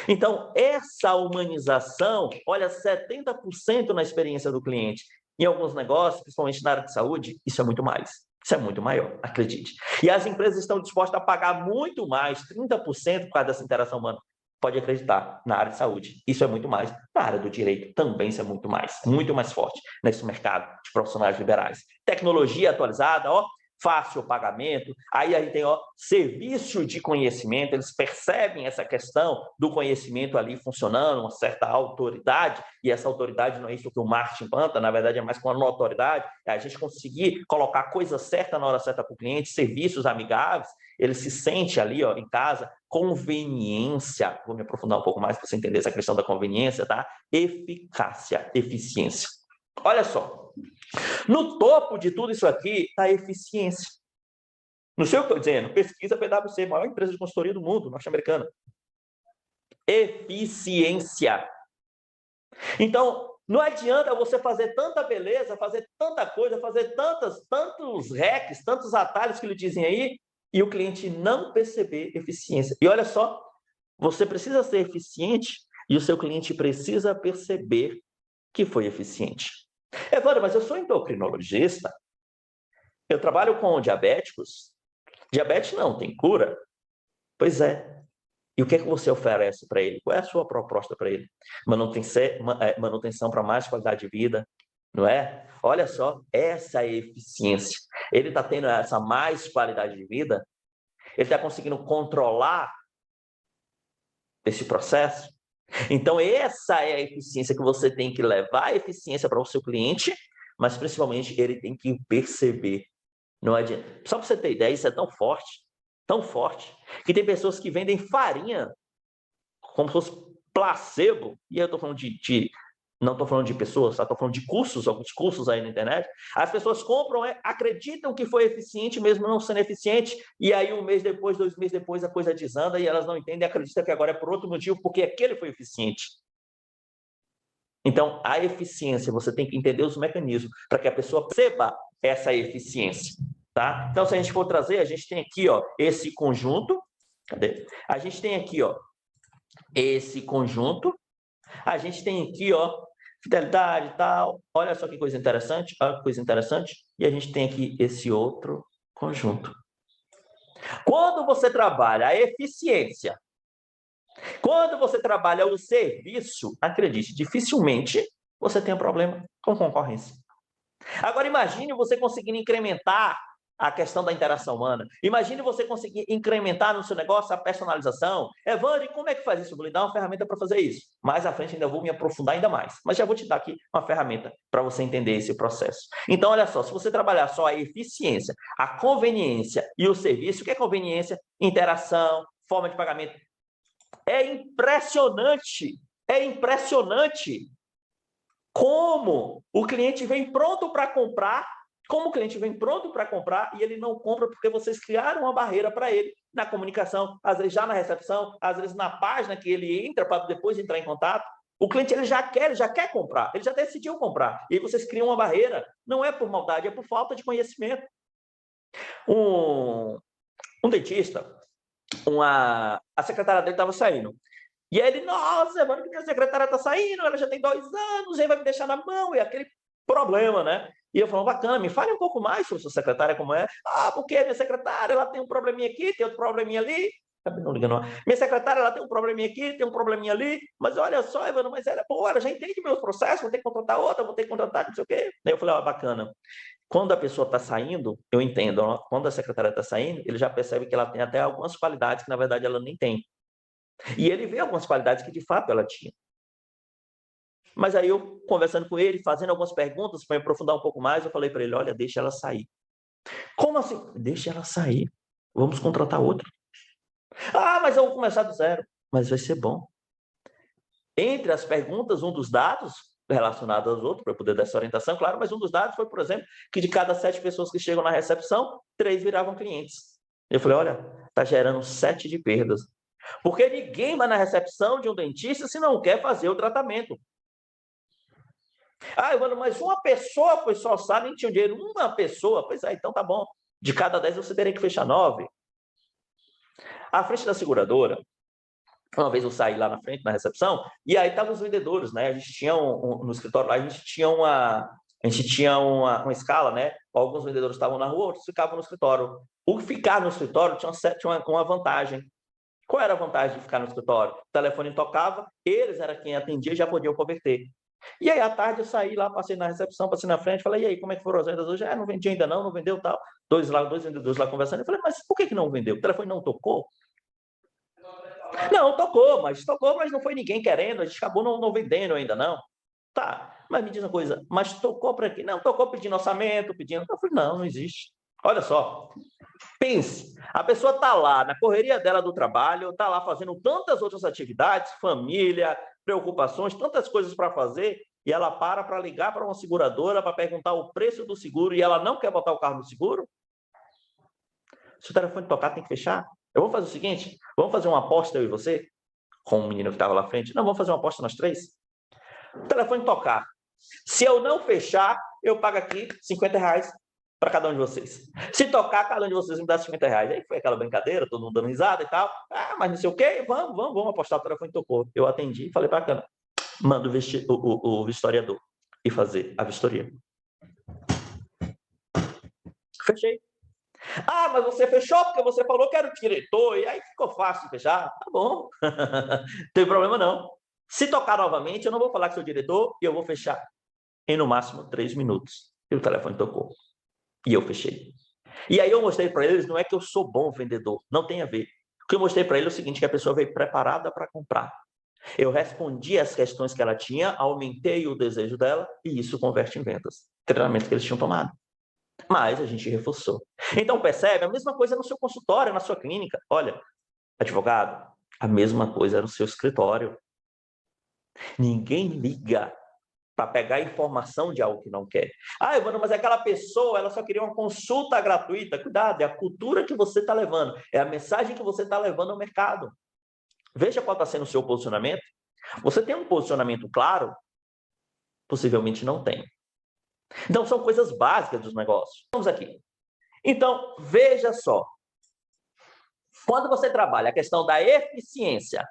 Então, essa humanização, olha, 70% na experiência do cliente. Em alguns negócios, principalmente na área de saúde, isso é muito mais. Isso é muito maior, acredite. E as empresas estão dispostas a pagar muito mais, 30% por causa dessa interação humana. Pode acreditar, na área de saúde, isso é muito mais. Na área do direito, também isso é muito mais forte nesse mercado de profissionais liberais. Tecnologia atualizada, ó, fácil pagamento, aí a gente tem serviço de conhecimento, eles percebem essa questão do conhecimento ali funcionando, uma certa autoridade, e essa autoridade não é isso que o marketing planta, na verdade é mais com a notoriedade, é a gente conseguir colocar a coisa certa na hora certa para o cliente, serviços amigáveis, ele se sente ali em casa, conveniência, vou me aprofundar um pouco mais para você entender essa questão da conveniência, tá? Eficácia, eficiência. Olha só, no topo de tudo isso aqui está a eficiência. Não sei o que estou dizendo, pesquisa PwC, maior empresa de consultoria do mundo, norte-americana. Eficiência. Então, não adianta você fazer tanta beleza, fazer tanta coisa, fazer tantos hacks, tantos atalhos que lhe dizem aí, e o cliente não perceber eficiência. E olha só, você precisa ser eficiente e o seu cliente precisa perceber que foi eficiente. Evandro, mas eu sou endocrinologista, eu trabalho com diabéticos, diabetes não tem cura? Pois é. E o que é que você oferece para ele? Qual é a sua proposta para ele? Manutenção para mais qualidade de vida, não é? Olha só, essa é a eficiência. Ele está tendo essa mais qualidade de vida? Ele está conseguindo controlar esse processo? Então, essa é a eficiência que você tem que levar, a eficiência para o seu cliente, mas principalmente ele tem que perceber. Não adianta. Só para você ter ideia, isso é tão forte, que tem pessoas que vendem farinha como se fosse placebo, e eu estou falando não estou falando de pessoas, estou falando de cursos, alguns cursos aí na internet. As pessoas compram, acreditam que foi eficiente, mesmo não sendo eficiente, e aí um mês depois, 2 meses depois, a coisa desanda e elas não entendem, acreditam que agora é por outro motivo, porque aquele foi eficiente. Então, a eficiência, você tem que entender os mecanismos para que a pessoa perceba essa eficiência. Tá? Então, se a gente for trazer, a gente tem aqui esse conjunto. Cadê? A gente tem aqui esse conjunto. A gente tem aqui fidelidade e tal. Olha só que coisa interessante. Olha que coisa interessante. E a gente tem aqui esse outro conjunto. Quando você trabalha a eficiência, quando você trabalha o serviço, acredite, dificilmente você tem um problema com concorrência. Agora, imagine você conseguindo incrementar a questão da interação humana. Imagine você conseguir incrementar no seu negócio a personalização. Evandro, como é que faz isso? Vou lhe dar uma ferramenta para fazer isso. Mais à frente ainda vou me aprofundar ainda mais. Mas já vou te dar aqui uma ferramenta para você entender esse processo. Então, olha só, se você trabalhar só a eficiência, a conveniência e o serviço, o que é conveniência? Interação, forma de pagamento. É impressionante como o cliente vem pronto para comprar, e ele não compra porque vocês criaram uma barreira para ele na comunicação, às vezes já na recepção, às vezes na página que ele entra para depois entrar em contato. O cliente ele já quer comprar, ele já decidiu comprar, e aí vocês criam uma barreira, não é por maldade, é por falta de conhecimento. Um dentista, a secretária dele estava saindo. E aí ele, nossa, mano, que a secretária está saindo, ela já tem 2 anos, aí vai me deixar na mão, e aquele problema, né? E eu falo, bacana, me fale um pouco mais sobre sua secretária, como é. Porque minha secretária, ela tem um probleminha aqui, tem outro probleminha ali. Não liga não. Minha secretária, ela tem um probleminha aqui, tem um probleminha ali, mas olha só, Evandro, mas ela é boa, ela já entende meus processos, vou ter que contratar outra, vou ter que contratar não sei o quê. Aí eu falei, bacana. Quando a pessoa está saindo, eu entendo, quando a secretária está saindo, ele já percebe que ela tem até algumas qualidades que, na verdade, ela nem tem. E ele vê algumas qualidades que, de fato, ela tinha. Mas aí eu, conversando com ele, fazendo algumas perguntas para me aprofundar um pouco mais, eu falei para ele, olha, deixa ela sair. Como assim? Deixa ela sair. Vamos contratar outra. Mas eu vou começar do zero. Mas vai ser bom. Entre as perguntas, um dos dados relacionados aos outros, para eu poder dar essa orientação, claro, mas um dos dados foi, por exemplo, que de cada 7 pessoas que chegam na recepção, 3 viravam clientes. Eu falei, olha, está gerando 7 de perdas. Porque ninguém vai na recepção de um dentista se não quer fazer o tratamento. Evandro, mas uma pessoa foi só sabe, nem tinha dinheiro. Uma pessoa? Pois é, então tá bom. De cada 10, você teria que fechar 9. À frente da seguradora, uma vez eu saí lá na frente, na recepção, e aí estavam os vendedores, né? A gente tinha no escritório lá, a gente tinha uma escala, né? Alguns vendedores estavam na rua, outros ficavam no escritório. O ficar no escritório tinha uma vantagem. Qual era a vantagem de ficar no escritório? O telefone tocava, eles eram quem atendia e já podiam converter. E aí, à tarde, eu saí lá, passei na recepção, passei na frente, falei, e aí, como é que foram as vendas hoje? Não vendi ainda não vendeu tal. Dois vendedores lá conversando. Eu falei, mas por que não vendeu? O telefone não tocou? Não, tocou, mas não foi ninguém querendo, a gente acabou não vendendo ainda não. Tá, mas me diz uma coisa, mas tocou para quê? Não, tocou pedindo orçamento, pedindo... Eu falei, não existe. Olha só, pense, a pessoa está lá na correria dela do trabalho, está lá fazendo tantas outras atividades, família, preocupações, tantas coisas para fazer, e ela para ligar para uma seguradora para perguntar o preço do seguro e ela não quer botar o carro no seguro? Se o telefone tocar, tem que fechar. Eu vou fazer o seguinte, vamos fazer uma aposta, eu e você, com o menino que estava lá à frente. Não, vamos fazer uma aposta nós três. O telefone tocar. Se eu não fechar, eu pago aqui R$50 para cada um de vocês. Se tocar, cada um de vocês me dá R$50. Aí foi aquela brincadeira, todo mundo dando risada e tal. Mas não sei o quê, vamos apostar. O telefone tocou. Eu atendi e falei para a câmera, manda o vistoriador e fazer a vistoria. Fechei. Mas você fechou porque você falou que era o diretor, e aí ficou fácil fechar. Tá bom. Não tem problema não. Se tocar novamente, eu não vou falar que sou diretor e eu vou fechar em no máximo 3 minutos. E o telefone tocou. E eu fechei. E aí eu mostrei para eles, não é que eu sou bom vendedor, não tem a ver. O que eu mostrei para eles é o seguinte, que a pessoa veio preparada para comprar. Eu respondi as questões que ela tinha, aumentei o desejo dela e isso converte em vendas. Treinamento que eles tinham tomado. Mas a gente reforçou. Então, percebe? A mesma coisa no seu consultório, na sua clínica. Olha, advogado, a mesma coisa no seu escritório. Ninguém liga para pegar informação de algo que não quer. Evandro, mas aquela pessoa, ela só queria uma consulta gratuita. Cuidado, é a cultura que você está levando, é a mensagem que você está levando ao mercado. Veja qual está sendo o seu posicionamento. Você tem um posicionamento claro? Possivelmente não tem. Então, são coisas básicas dos negócios. Vamos aqui. Então, veja só. Quando você trabalha a questão da eficiência,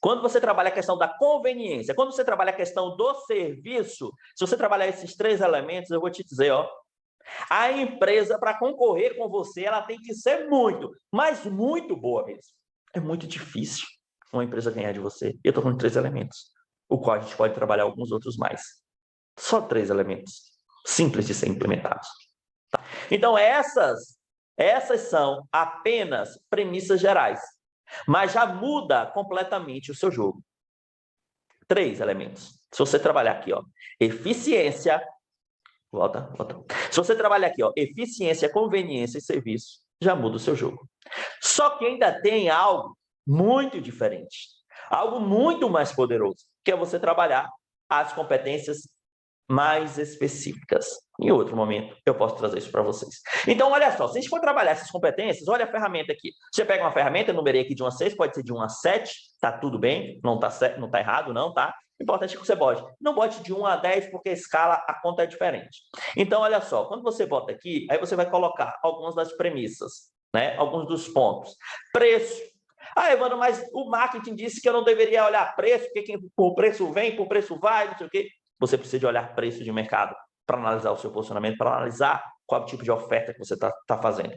quando você trabalha a questão da conveniência, quando você trabalha a questão do serviço, se você trabalhar esses 3 elementos, eu vou te dizer, a empresa, para concorrer com você, ela tem que ser muito, mas muito boa mesmo. É muito difícil uma empresa ganhar de você. Eu estou falando de 3 elementos, o qual a gente pode trabalhar alguns outros mais. Só 3 elementos, simples de ser implementados. Então, essas são apenas premissas gerais, mas já muda completamente o seu jogo. 3 elementos. Se você trabalhar aqui, eficiência, volta. Se você trabalhar aqui, eficiência, conveniência e serviço, já muda o seu jogo. Só que ainda tem algo muito diferente, algo muito mais poderoso, que é você trabalhar as competências mais específicas. Em outro momento, eu posso trazer isso para vocês. Então, olha só, se a gente for trabalhar essas competências, olha a ferramenta aqui. Você pega uma ferramenta, eu numerei aqui de 1 a 6, pode ser de 1 a 7, tá tudo bem, não tá errado, não, tá? O importante é que você bote. Não bote de 1 a 10, porque a escala, a conta é diferente. Então, olha só, quando você bota aqui, aí você vai colocar algumas das premissas, né? Alguns dos pontos. Preço. Evandro, mas o marketing disse que eu não deveria olhar preço, porque por preço vem, por preço vai, não sei o quê. Você precisa de olhar preço de mercado para analisar o seu posicionamento, para analisar qual tipo de oferta que você está fazendo.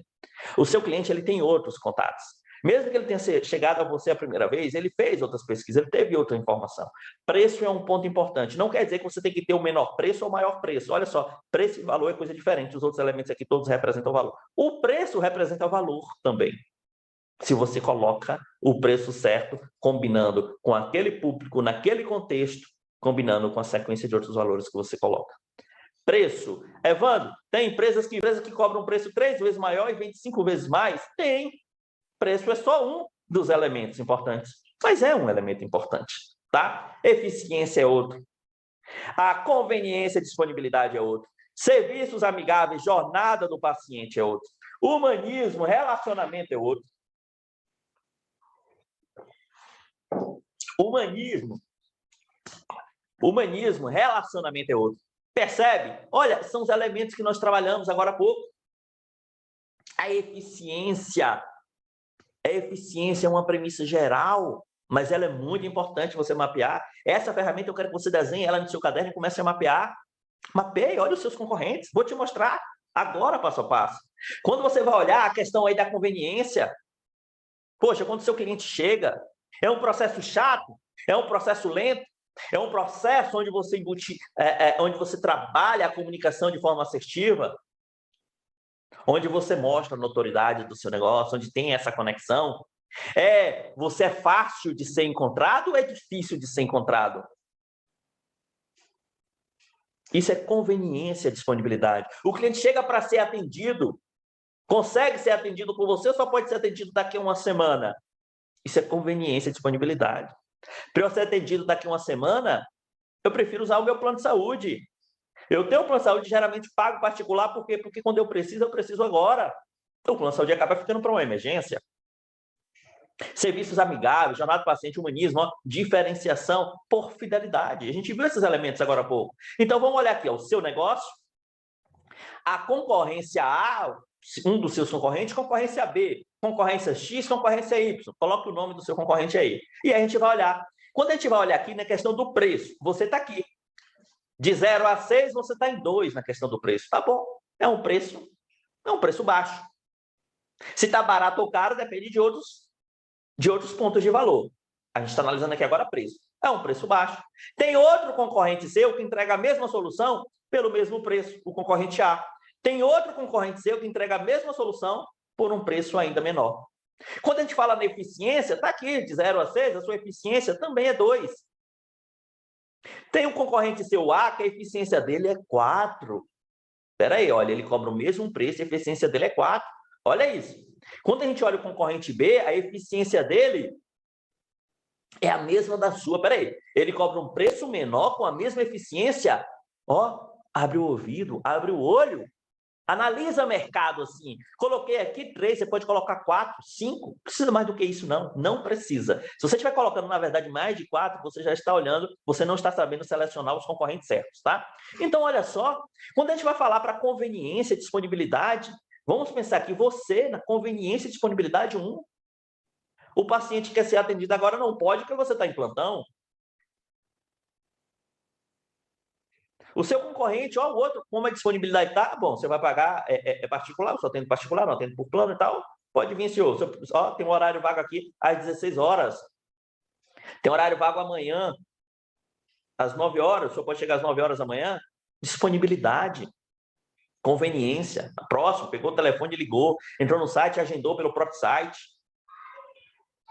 O seu cliente ele tem outros contatos. Mesmo que ele tenha chegado a você a primeira vez, ele fez outras pesquisas, ele teve outra informação. Preço é um ponto importante. Não quer dizer que você tem que ter o menor preço ou o maior preço. Olha só, preço e valor é coisa diferente. Os outros elementos aqui todos representam o valor. O preço representa o valor também. Se você coloca o preço certo, combinando com aquele público, naquele contexto, combinando com a sequência de outros valores que você coloca. Preço. Evandro, tem empresas que cobram um preço 3 vezes maior e vende 5 vezes mais? Tem. Preço é só um dos elementos importantes, mas é um elemento importante, tá? Eficiência é outro. A conveniência e disponibilidade é outro. Serviços amigáveis, jornada do paciente é outro. Humanismo, relacionamento é outro. Humanismo, relacionamento é outro. Percebe? Olha, são os elementos que nós trabalhamos agora há pouco. A eficiência é uma premissa geral, mas ela é muito importante você mapear. Essa ferramenta eu quero que você desenhe ela no seu caderno e comece a mapear. Mapeie, olha os seus concorrentes. Vou te mostrar agora, passo a passo. Quando você vai olhar a questão aí da conveniência, poxa, quando o seu cliente chega, é um processo chato, é um processo lento, é um processo onde você embute, onde você trabalha a comunicação de forma assertiva, onde você mostra a notoriedade do seu negócio, onde tem essa conexão. Você é fácil de ser encontrado ou é difícil de ser encontrado? Isso é conveniência, disponibilidade. O cliente chega para ser atendido, consegue ser atendido por você ou só pode ser atendido daqui a uma semana? Isso é conveniência, disponibilidade. Para eu ser atendido daqui a uma semana, eu prefiro usar o meu plano de saúde. Eu tenho um plano de saúde geralmente pago particular, por quê? Porque quando eu preciso agora. Então, o plano de saúde acaba ficando para uma emergência. Serviços amigáveis, jornada do paciente, humanismo, diferenciação por fidelidade. A gente viu esses elementos agora há pouco. Então, vamos olhar aqui, o seu negócio, a concorrência A, um dos seus concorrentes, concorrência B, concorrência X, concorrência Y. Coloque o nome do seu concorrente aí. E aí a gente vai olhar. Quando a gente vai olhar aqui na questão do preço, você está aqui. De 0 a 6, você está em 2 na questão do preço. Tá bom, é um preço baixo. Se está barato ou caro, depende de outros pontos de valor. A gente está analisando aqui agora preço. É um preço baixo. Tem outro concorrente seu que entrega a mesma solução pelo mesmo preço, o concorrente A. Tem outro concorrente seu que entrega a mesma solução por um preço ainda menor. Quando a gente fala na eficiência, está aqui, de 0 a 6, a sua eficiência também é 2. Tem um concorrente seu A, que a eficiência dele é 4. Espera aí, olha, ele cobra o mesmo preço e a eficiência dele é 4. Olha isso. Quando a gente olha o concorrente B, a eficiência dele é a mesma da sua. Espera aí, ele cobra um preço menor com a mesma eficiência. Ó, abre o ouvido, abre o olho. Analisa mercado assim. Coloquei aqui 3, você pode colocar 4, 5. Não precisa mais do que isso, não. Não precisa. Se você estiver colocando, na verdade, mais de 4, você já está olhando, você não está sabendo selecionar os concorrentes certos, tá? Então, olha só, quando a gente vai falar para conveniência, disponibilidade, vamos pensar aqui, você, na conveniência e disponibilidade 1. O paciente quer ser atendido agora, não pode, porque você está em plantão. O seu concorrente, ó, o outro, como a disponibilidade está, bom, você vai pagar, particular, só atendo particular, não atendo por plano e tal, pode vir, senhor. Ó, tem um horário vago aqui às 16 horas. Tem horário vago amanhã, às 9 horas, o senhor pode chegar às 9 horas da manhã? Disponibilidade, conveniência. Próximo, pegou o telefone e ligou, entrou no site, agendou pelo próprio site.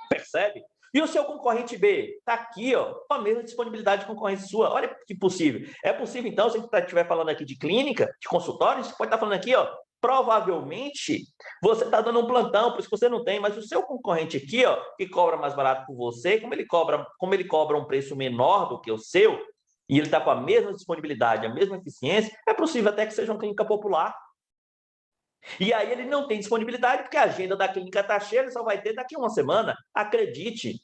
Percebe? E o seu concorrente B? Está aqui, ó, com a mesma disponibilidade de concorrência sua. Olha que possível. É possível, então, se a gente estiver falando aqui de clínica, de consultório, você pode estar falando aqui, ó, provavelmente você está dando um plantão, por isso que você não tem, mas o seu concorrente aqui, ó, que cobra mais barato por você, como ele cobra um preço menor do que o seu, e ele está com a mesma disponibilidade, a mesma eficiência, é possível até que seja uma clínica popular. E aí ele não tem disponibilidade, porque a agenda da clínica está cheia, ele só vai ter daqui a uma semana. Acredite,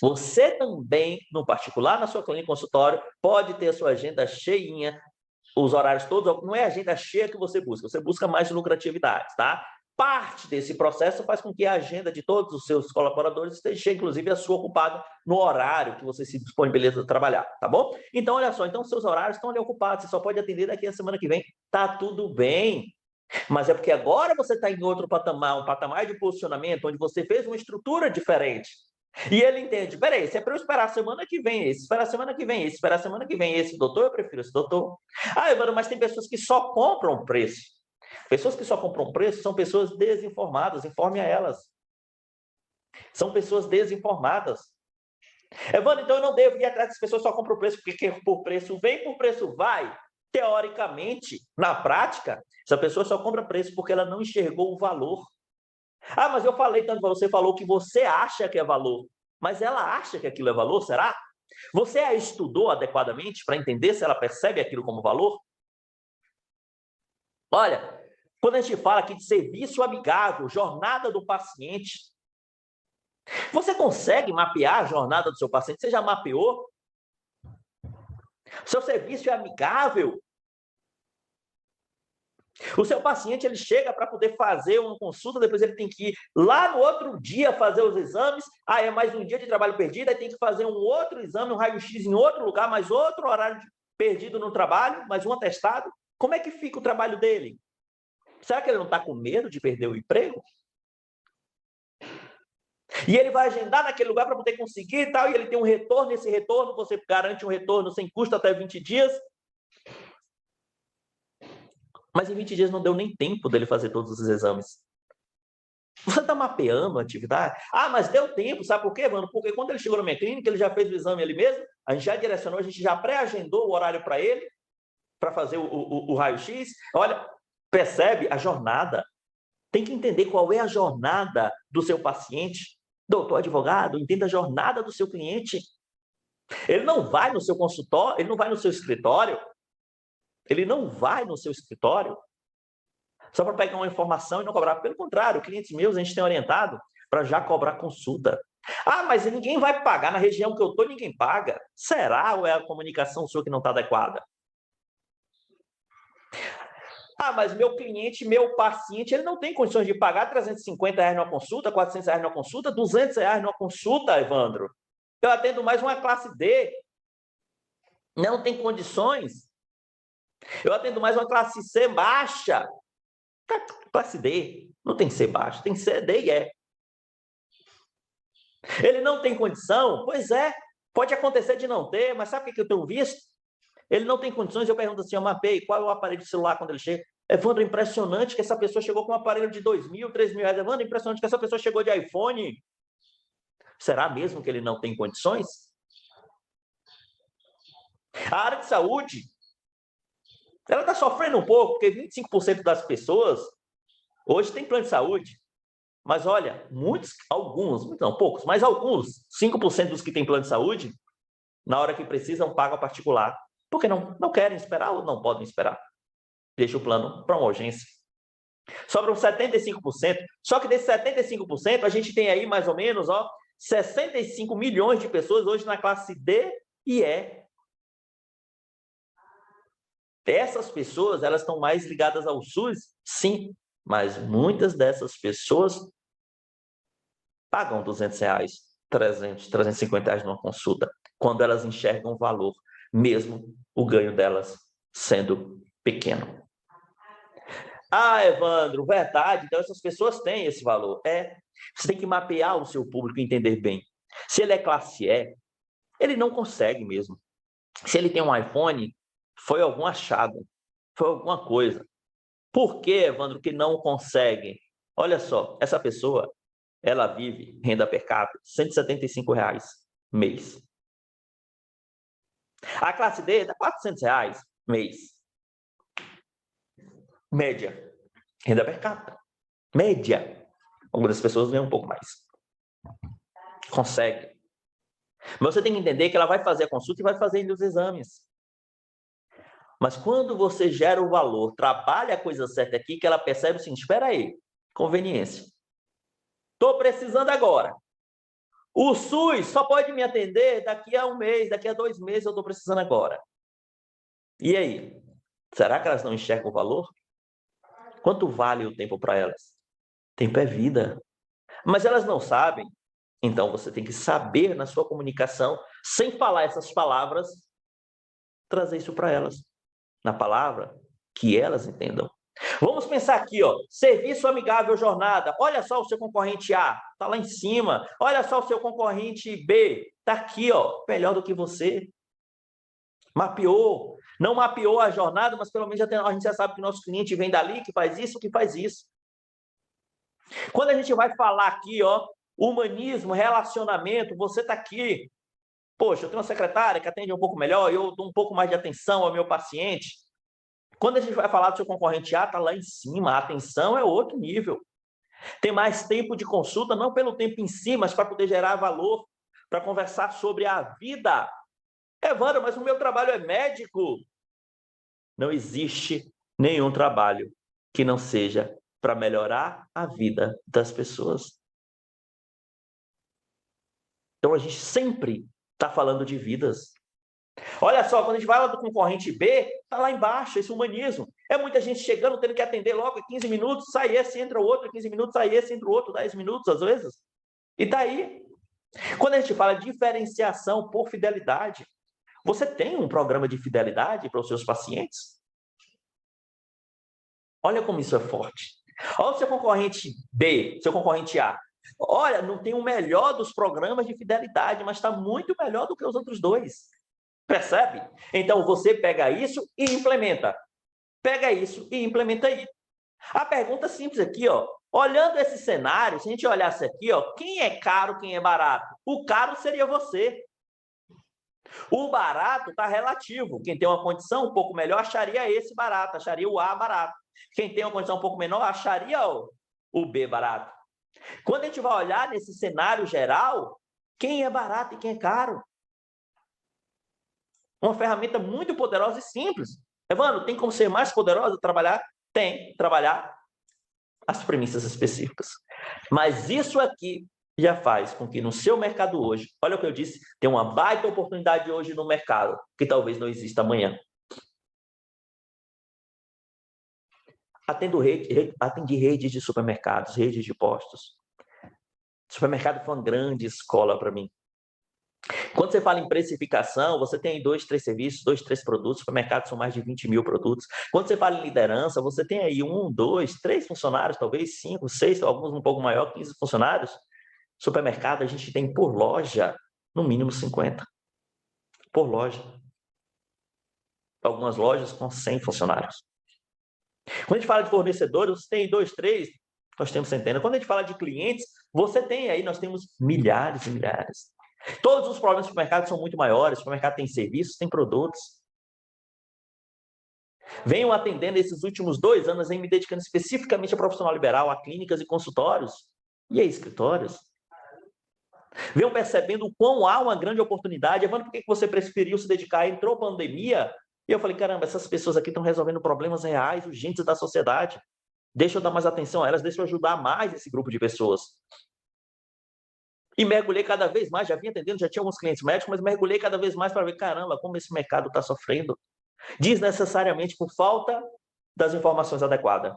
você também, no particular, na sua clínica consultório, pode ter a sua agenda cheinha, os horários todos, não é a agenda cheia que você busca mais lucratividade, tá? Parte desse processo faz com que a agenda de todos os seus colaboradores esteja, inclusive, a sua ocupada no horário que você se disponibiliza a trabalhar, tá bom? Então, olha só, então seus horários estão ali ocupados, você só pode atender daqui a semana que vem, tá tudo bem. Mas é porque agora você está em outro patamar, um patamar de posicionamento, onde você fez uma estrutura diferente. E ele entende, peraí, se é para eu esperar a semana que vem esse, esperar a semana que vem esse, esperar a semana que vem esse doutor, eu prefiro esse doutor. Ah, Evandro, mas tem pessoas que só compram preço. Pessoas que só compram preço são pessoas desinformadas, informe a elas. São pessoas desinformadas. Evandro, então eu não devo ir atrás das pessoas que só compram preço, porque por preço vem, por preço vai. Teoricamente, na prática, essa pessoa só compra preço porque ela não enxergou o valor. Ah, mas eu falei tanto, você falou que você acha que é valor, mas ela acha que aquilo é valor, será? Você a estudou adequadamente para entender se ela percebe aquilo como valor? Olha, quando a gente fala aqui de serviço amigável, jornada do paciente, você consegue mapear a jornada do seu paciente? Você já mapeou? Seu serviço é amigável? O seu paciente, ele chega para poder fazer uma consulta, depois ele tem que ir lá no outro dia fazer os exames, é mais um dia de trabalho perdido, aí tem que fazer um outro exame, um raio-x em outro lugar, mais outro horário perdido no trabalho, mais um atestado. Como é que fica o trabalho dele? Será que ele não está com medo de perder o emprego? E ele vai agendar naquele lugar para poder conseguir e tal, e ele tem um retorno, esse retorno, você garante um retorno sem custo até 20 dias. Mas em 20 dias não deu nem tempo dele fazer todos os exames. Você está mapeando a atividade? Mas deu tempo, sabe por quê, mano? Porque quando ele chegou na minha clínica, ele já fez o exame ele mesmo, a gente já direcionou, a gente já pré-agendou o horário para ele, para fazer o raio-x. Olha, percebe a jornada. Tem que entender qual é a jornada do seu paciente. Doutor advogado, entenda a jornada do seu cliente. Ele não vai no seu consultório, ele não vai no seu escritório, ele não vai no seu escritório só para pegar uma informação e não cobrar. Pelo contrário, clientes meus, a gente tem orientado para já cobrar consulta. Mas ninguém vai pagar. Na região que eu estou, ninguém paga. Será ou é a comunicação sua que não está adequada? Mas meu cliente, meu paciente, ele não tem condições de pagar R$350 numa consulta, R$400 numa consulta, R$200 numa consulta, Evandro. Eu atendo mais uma classe D. Não tem condições. Eu atendo mais uma classe C baixa. Classe D. Não tem C baixa, tem C, D e E. Ele não tem condição? Pois é. Pode acontecer de não ter, mas sabe o que eu tenho visto? Ele não tem condições, eu pergunto assim, mapei, qual é o aparelho de celular quando ele chega? Evandro, impressionante que essa pessoa chegou com um aparelho de R$2.000, R$3.000. Evandro, impressionante que essa pessoa chegou de iPhone. Será mesmo que ele não tem condições? A área de saúde, ela está sofrendo um pouco, porque 25% das pessoas hoje tem plano de saúde. Mas olha, alguns, não poucos, mas alguns, 5% dos que têm plano de saúde, na hora que precisam, pagam particular. Porque não querem esperar ou não podem esperar. Deixa o plano para uma urgência. Sobram 75%. Só que desses 75%, a gente tem aí mais ou menos 65 milhões de pessoas hoje na classe D e E. Essas pessoas, elas estão mais ligadas ao SUS? Sim, mas muitas dessas pessoas pagam R$200, 300, R$350 numa consulta, quando elas enxergam o valor, mesmo o ganho delas sendo pequeno. Evandro, verdade, então essas pessoas têm esse valor. Você tem que mapear o seu público e entender bem. Se ele é classe E, ele não consegue mesmo. Se ele tem um iPhone, foi algum achado, foi alguma coisa. Por que, Evandro, que não consegue? Olha só, essa pessoa, ela vive renda per capita, R$175 mês. A classe D dá R$400 mês. Média. Renda per capita. Média. Algumas pessoas ganham um pouco mais. Consegue. Mas você tem que entender que ela vai fazer a consulta e vai fazer os exames. Mas quando você gera o valor, trabalha a coisa certa aqui, que ela percebe o seguinte, espera aí, conveniência. Estou precisando agora. O SUS só pode me atender daqui a um mês, daqui a 2 meses eu estou precisando agora. E aí? Será que elas não enxergam o valor? Quanto vale o tempo para elas? Tempo é vida. Mas elas não sabem. Então você tem que saber na sua comunicação, sem falar essas palavras, trazer isso para elas. Na palavra que elas entendam. Vamos pensar aqui, serviço amigável jornada. Olha só o seu concorrente A, está lá em cima. Olha só o seu concorrente B, está aqui, melhor do que você. Mapeou. Não mapeou a jornada, mas pelo menos a gente já sabe que o nosso cliente vem dali, que faz isso, que faz isso. Quando a gente vai falar aqui, humanismo, relacionamento, você está aqui. Poxa, eu tenho uma secretária que atende um pouco melhor, eu dou um pouco mais de atenção ao meu paciente. Quando a gente vai falar do seu concorrente A, está lá em cima, a atenção é outro nível. Tem mais tempo de consulta, não pelo tempo em si, mas para poder gerar valor, para conversar sobre a vida. Evandro, mas o meu trabalho é médico. Não existe nenhum trabalho que não seja para melhorar a vida das pessoas. Então, a gente sempre está falando de vidas. Olha só, quando a gente vai lá do concorrente B, está lá embaixo, esse humanismo. É muita gente chegando, tendo que atender logo em 15 minutos, sai esse, entra o outro, 15 minutos, sai esse, entra o outro, 10 minutos às vezes. E tá aí. Quando a gente fala de diferenciação por fidelidade, você tem um programa de fidelidade para os seus pacientes? Olha como isso é forte. Olha o seu concorrente B, seu concorrente A. Olha, não tem o melhor dos programas de fidelidade, mas está muito melhor do que os outros dois. Percebe? Então, você pega isso e implementa. Pega isso e implementa aí. A pergunta simples aqui, ó. Olhando esse cenário, se a gente olhasse aqui, ó, quem é caro, quem é barato? O caro seria você. O barato está relativo. Quem tem uma condição um pouco melhor acharia esse barato, acharia o A barato. Quem tem uma condição um pouco menor acharia o B barato. Quando a gente vai olhar nesse cenário geral, quem é barato e quem é caro? Uma ferramenta muito poderosa e simples. Evandro, tem como ser mais poderosa trabalhar? Tem, trabalhar as premissas específicas. Mas isso aqui já faz com que no seu mercado hoje, olha o que eu disse, tem uma baita oportunidade hoje no mercado, que talvez não exista amanhã. Atendi redes de supermercados, redes de postos. O supermercado foi uma grande escola para mim. Quando você fala em precificação, você tem 2, 3 serviços, 2, 3 produtos, supermercados são mais de 20 mil produtos. Quando você fala em liderança, você tem aí 1, 2, 3 funcionários, talvez 5, 6, alguns um pouco maior, 15 funcionários. Supermercado, a gente tem por loja, no mínimo 50. Por loja. Algumas lojas com 100 funcionários. Quando a gente fala de fornecedores, você tem 2, 3, nós temos centenas. Quando a gente fala de clientes, você tem aí, nós temos milhares e milhares. Todos os problemas do supermercado são muito maiores. O supermercado tem serviços, tem produtos. Venho atendendo esses últimos 2 anos em me dedicando especificamente a profissional liberal, a clínicas e consultórios e a escritórios. Venho percebendo o quão há uma grande oportunidade. Evandro, por que você preferiu se dedicar? Entrou pandemia e eu falei, caramba, essas pessoas aqui estão resolvendo problemas reais, urgentes da sociedade. Deixa eu dar mais atenção a elas, deixa eu ajudar mais esse grupo de pessoas. E mergulhei cada vez mais, já vinha atendendo, já tinha alguns clientes médicos, mas mergulhei cada vez mais para ver, caramba, como esse mercado está sofrendo. Desnecessariamente por falta das informações adequadas.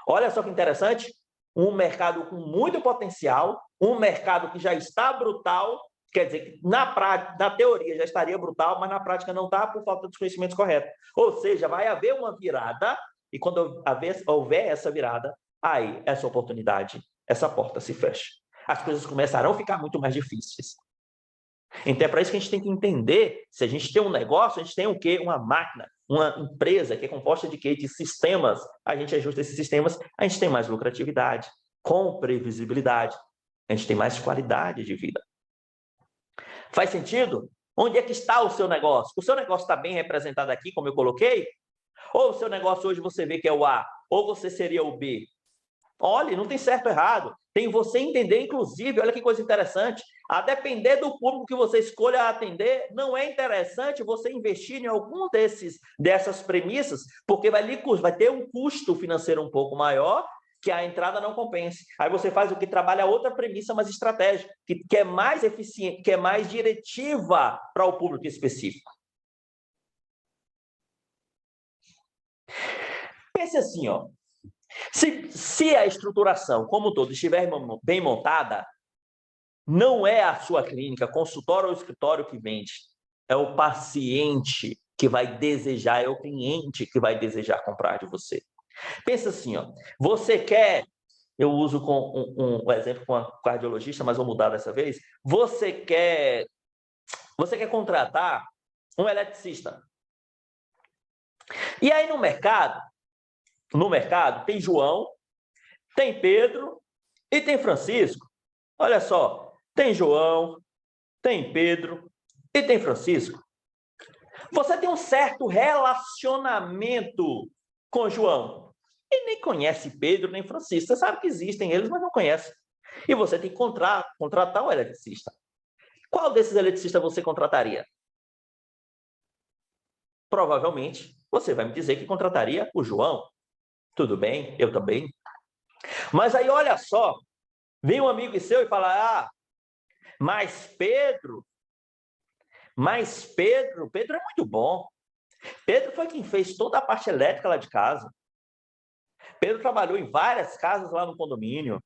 Olha só que interessante, um mercado com muito potencial, um mercado que já está brutal, quer dizer, que na teoria já estaria brutal, mas na prática não está por falta dos conhecimentos corretos. Ou seja, vai haver uma virada, e quando houver essa virada, aí essa oportunidade, essa porta se fecha. As coisas começarão a ficar muito mais difíceis. Então é para isso que a gente tem que entender, se a gente tem um negócio, a gente tem o quê? Uma máquina, uma empresa que é composta de quê? De sistemas. A gente ajusta esses sistemas, a gente tem mais lucratividade, com previsibilidade, a gente tem mais qualidade de vida. Faz sentido? Onde é que está o seu negócio? O seu negócio está bem representado aqui, como eu coloquei? Ou o seu negócio hoje você vê que é o A, ou você seria o B? Olha, não tem certo ou errado. Tem você entender, inclusive, olha que coisa interessante, a depender do público que você escolha atender, não é interessante você investir em algum dessas premissas, porque vai ter um custo financeiro um pouco maior, que a entrada não compense. Aí você faz o que trabalha outra premissa mais estratégica, que é mais eficiente, que é mais diretiva para o público específico. Pense assim, ó. Se a estruturação, como um todo, estiver bem montada, não é a sua clínica, consultório ou escritório que vende, é o paciente que vai desejar, é o cliente que vai desejar comprar de você. Pensa assim, ó, você quer, eu uso um exemplo com a cardiologista, mas vou mudar dessa vez, você quer contratar um eletricista. E aí no mercado tem João, tem Pedro e tem Francisco. Olha só, tem João, tem Pedro e tem Francisco. Você tem um certo relacionamento com João e nem conhece Pedro nem Francisco. Você sabe que existem eles, mas não conhece. E você tem que contratar um eletricista. Qual desses eletricistas você contrataria? Provavelmente você vai me dizer que contrataria o João. Tudo bem, eu também. Mas aí, olha só, vem um amigo seu e fala, mas Pedro é muito bom. Pedro foi quem fez toda a parte elétrica lá de casa. Pedro trabalhou em várias casas lá no condomínio.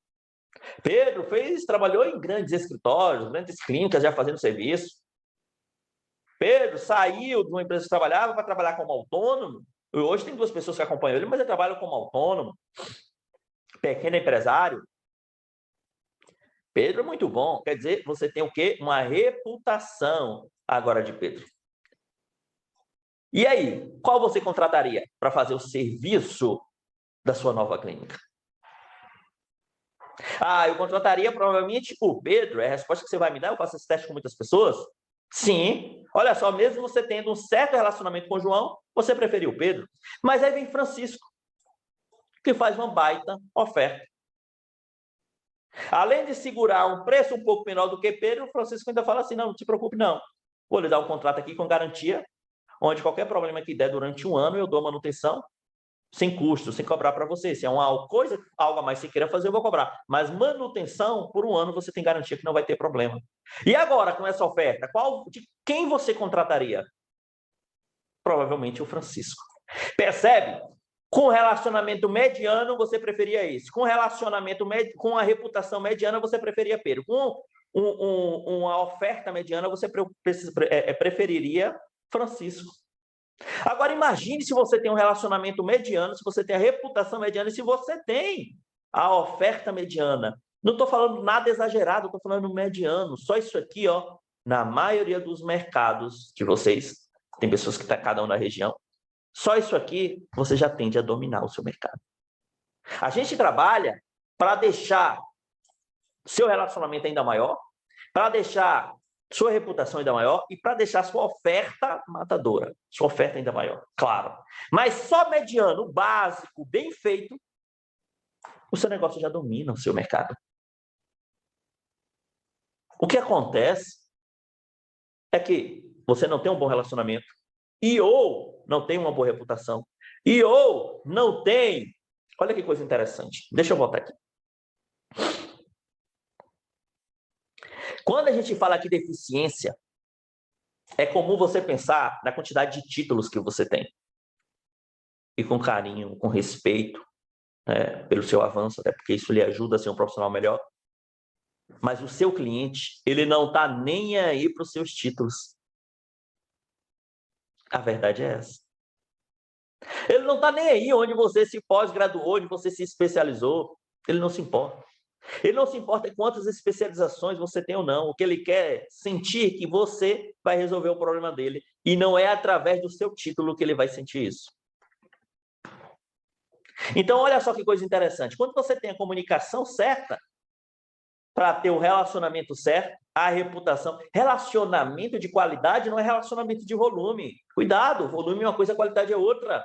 Pedro trabalhou em grandes escritórios, grandes clínicas já fazendo serviço. Pedro saiu de uma empresa que trabalhava para trabalhar como autônomo. Hoje tem 2 pessoas que acompanham ele, mas ele trabalha como autônomo, pequeno empresário. Pedro é muito bom. Quer dizer, você tem o quê? Uma reputação agora de Pedro. E aí, qual você contrataria para fazer o serviço da sua nova clínica? Eu contrataria provavelmente o Pedro. É a resposta que você vai me dar? Eu faço esse teste com muitas pessoas? Sim. Olha só, mesmo você tendo um certo relacionamento com o João, você preferiu o Pedro. Mas aí vem Francisco, que faz uma baita oferta. Além de segurar um preço um pouco menor do que Pedro, o Francisco ainda fala assim, não te preocupe não. Vou lhe dar um contrato aqui com garantia, onde qualquer problema que der durante 1 ano, eu dou manutenção, sem custo, sem cobrar para você. Se é uma coisa, algo a mais que você queira fazer, eu vou cobrar. Mas manutenção, por 1 ano, você tem garantia que não vai ter problema. E agora, com essa oferta, de quem você contrataria? Provavelmente o Francisco. Percebe? Com relacionamento mediano, você preferia esse. Com relacionamento com a reputação mediana, você preferia Pedro. Com uma oferta mediana, você preferiria Francisco. Agora, imagine se você tem um relacionamento mediano, se você tem a reputação mediana e se você tem a oferta mediana. Não estou falando nada exagerado, estou falando mediano. Só isso aqui, ó, na maioria dos mercados de vocês, tem pessoas que estão cada um na região, só isso aqui você já tende a dominar o seu mercado. A gente trabalha para deixar seu relacionamento ainda maior, para deixar sua reputação ainda maior e para deixar sua oferta matadora, sua oferta ainda maior, claro. Mas só mediano, básico, bem feito, o seu negócio já domina o seu mercado. O que acontece é que você não tem um bom relacionamento e ou não tem uma boa reputação e ou não tem... Olha que coisa interessante. Deixa eu voltar aqui. Quando a gente fala aqui de eficiência, é comum você pensar na quantidade de títulos que você tem. E com carinho, com respeito, pelo seu avanço, até porque isso lhe ajuda a ser um profissional melhor. Mas o seu cliente, ele não está nem aí para os seus títulos. A verdade é essa. Ele não está nem aí onde você se pós-graduou, onde você se especializou. Ele não se importa. Ele não se importa em quantas especializações você tem ou não. O que ele quer é sentir que você vai resolver o problema dele. E não é através do seu título que ele vai sentir isso. Então, olha só que coisa interessante. Quando você tem a comunicação certa, para ter o relacionamento certo, a reputação. Relacionamento de qualidade não é relacionamento de volume. Cuidado, volume é uma coisa, qualidade é outra.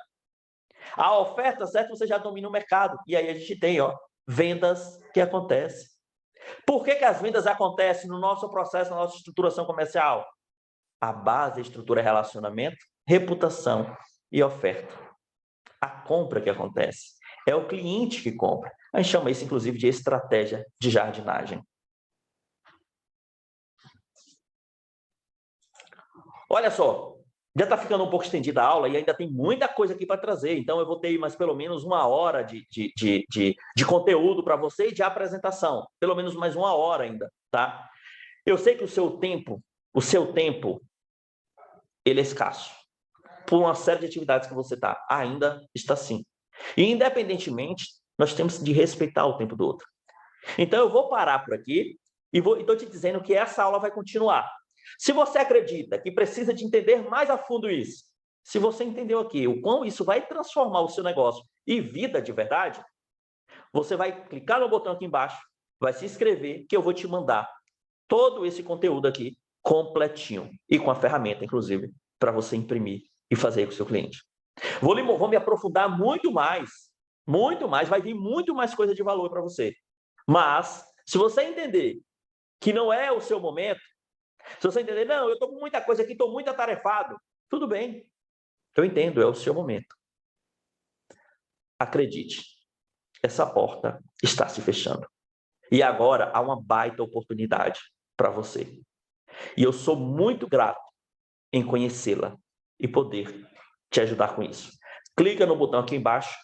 A oferta certa, você já domina o mercado. E aí a gente tem, vendas que acontecem. Por que as vendas acontecem no nosso processo, na nossa estruturação comercial? A base da estrutura é relacionamento, reputação e oferta. A compra que acontece. É o cliente que compra. A gente chama isso, inclusive, de estratégia de jardinagem. Olha só, já está ficando um pouco estendida a aula e ainda tem muita coisa aqui para trazer. Então, eu vou ter mais pelo menos 1 hora de conteúdo para você e de apresentação. Pelo menos mais 1 hora ainda, tá? Eu sei que o seu tempo, ele é escasso. Por uma série de atividades que você ainda está assim. E, independentemente, nós temos de respeitar o tempo do outro. Então, eu vou parar por aqui e estou te dizendo que essa aula vai continuar. Se você acredita que precisa de entender mais a fundo isso, se você entendeu aqui o quão isso vai transformar o seu negócio e vida de verdade, você vai clicar no botão aqui embaixo, vai se inscrever, que eu vou te mandar todo esse conteúdo aqui completinho e com a ferramenta, inclusive, para você imprimir e fazer com o seu cliente. Vou me aprofundar muito mais, vai vir muito mais coisa de valor para você. Mas, se você entender que não é o seu momento, se você entender, não, eu estou com muita coisa aqui, estou muito atarefado, tudo bem, eu entendo, é o seu momento. Acredite, essa porta está se fechando. E agora há uma baita oportunidade para você. E eu sou muito grato em conhecê-la e poder te ajudar com isso. Clica no botão aqui embaixo,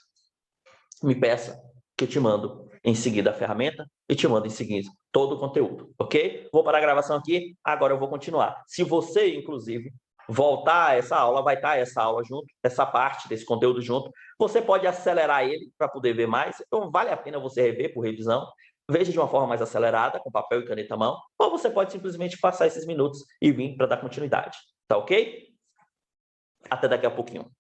me peça, que eu te mando em seguida a ferramenta e te mando em seguida todo o conteúdo, ok? Vou parar a gravação aqui, agora eu vou continuar. Se você, inclusive, voltar a essa aula, vai estar essa aula junto, essa parte desse conteúdo junto, você pode acelerar ele para poder ver mais, então vale a pena você rever por revisão, veja de uma forma mais acelerada, com papel e caneta à mão, ou você pode simplesmente passar esses minutos e vir para dar continuidade, tá ok? Até daqui a pouquinho.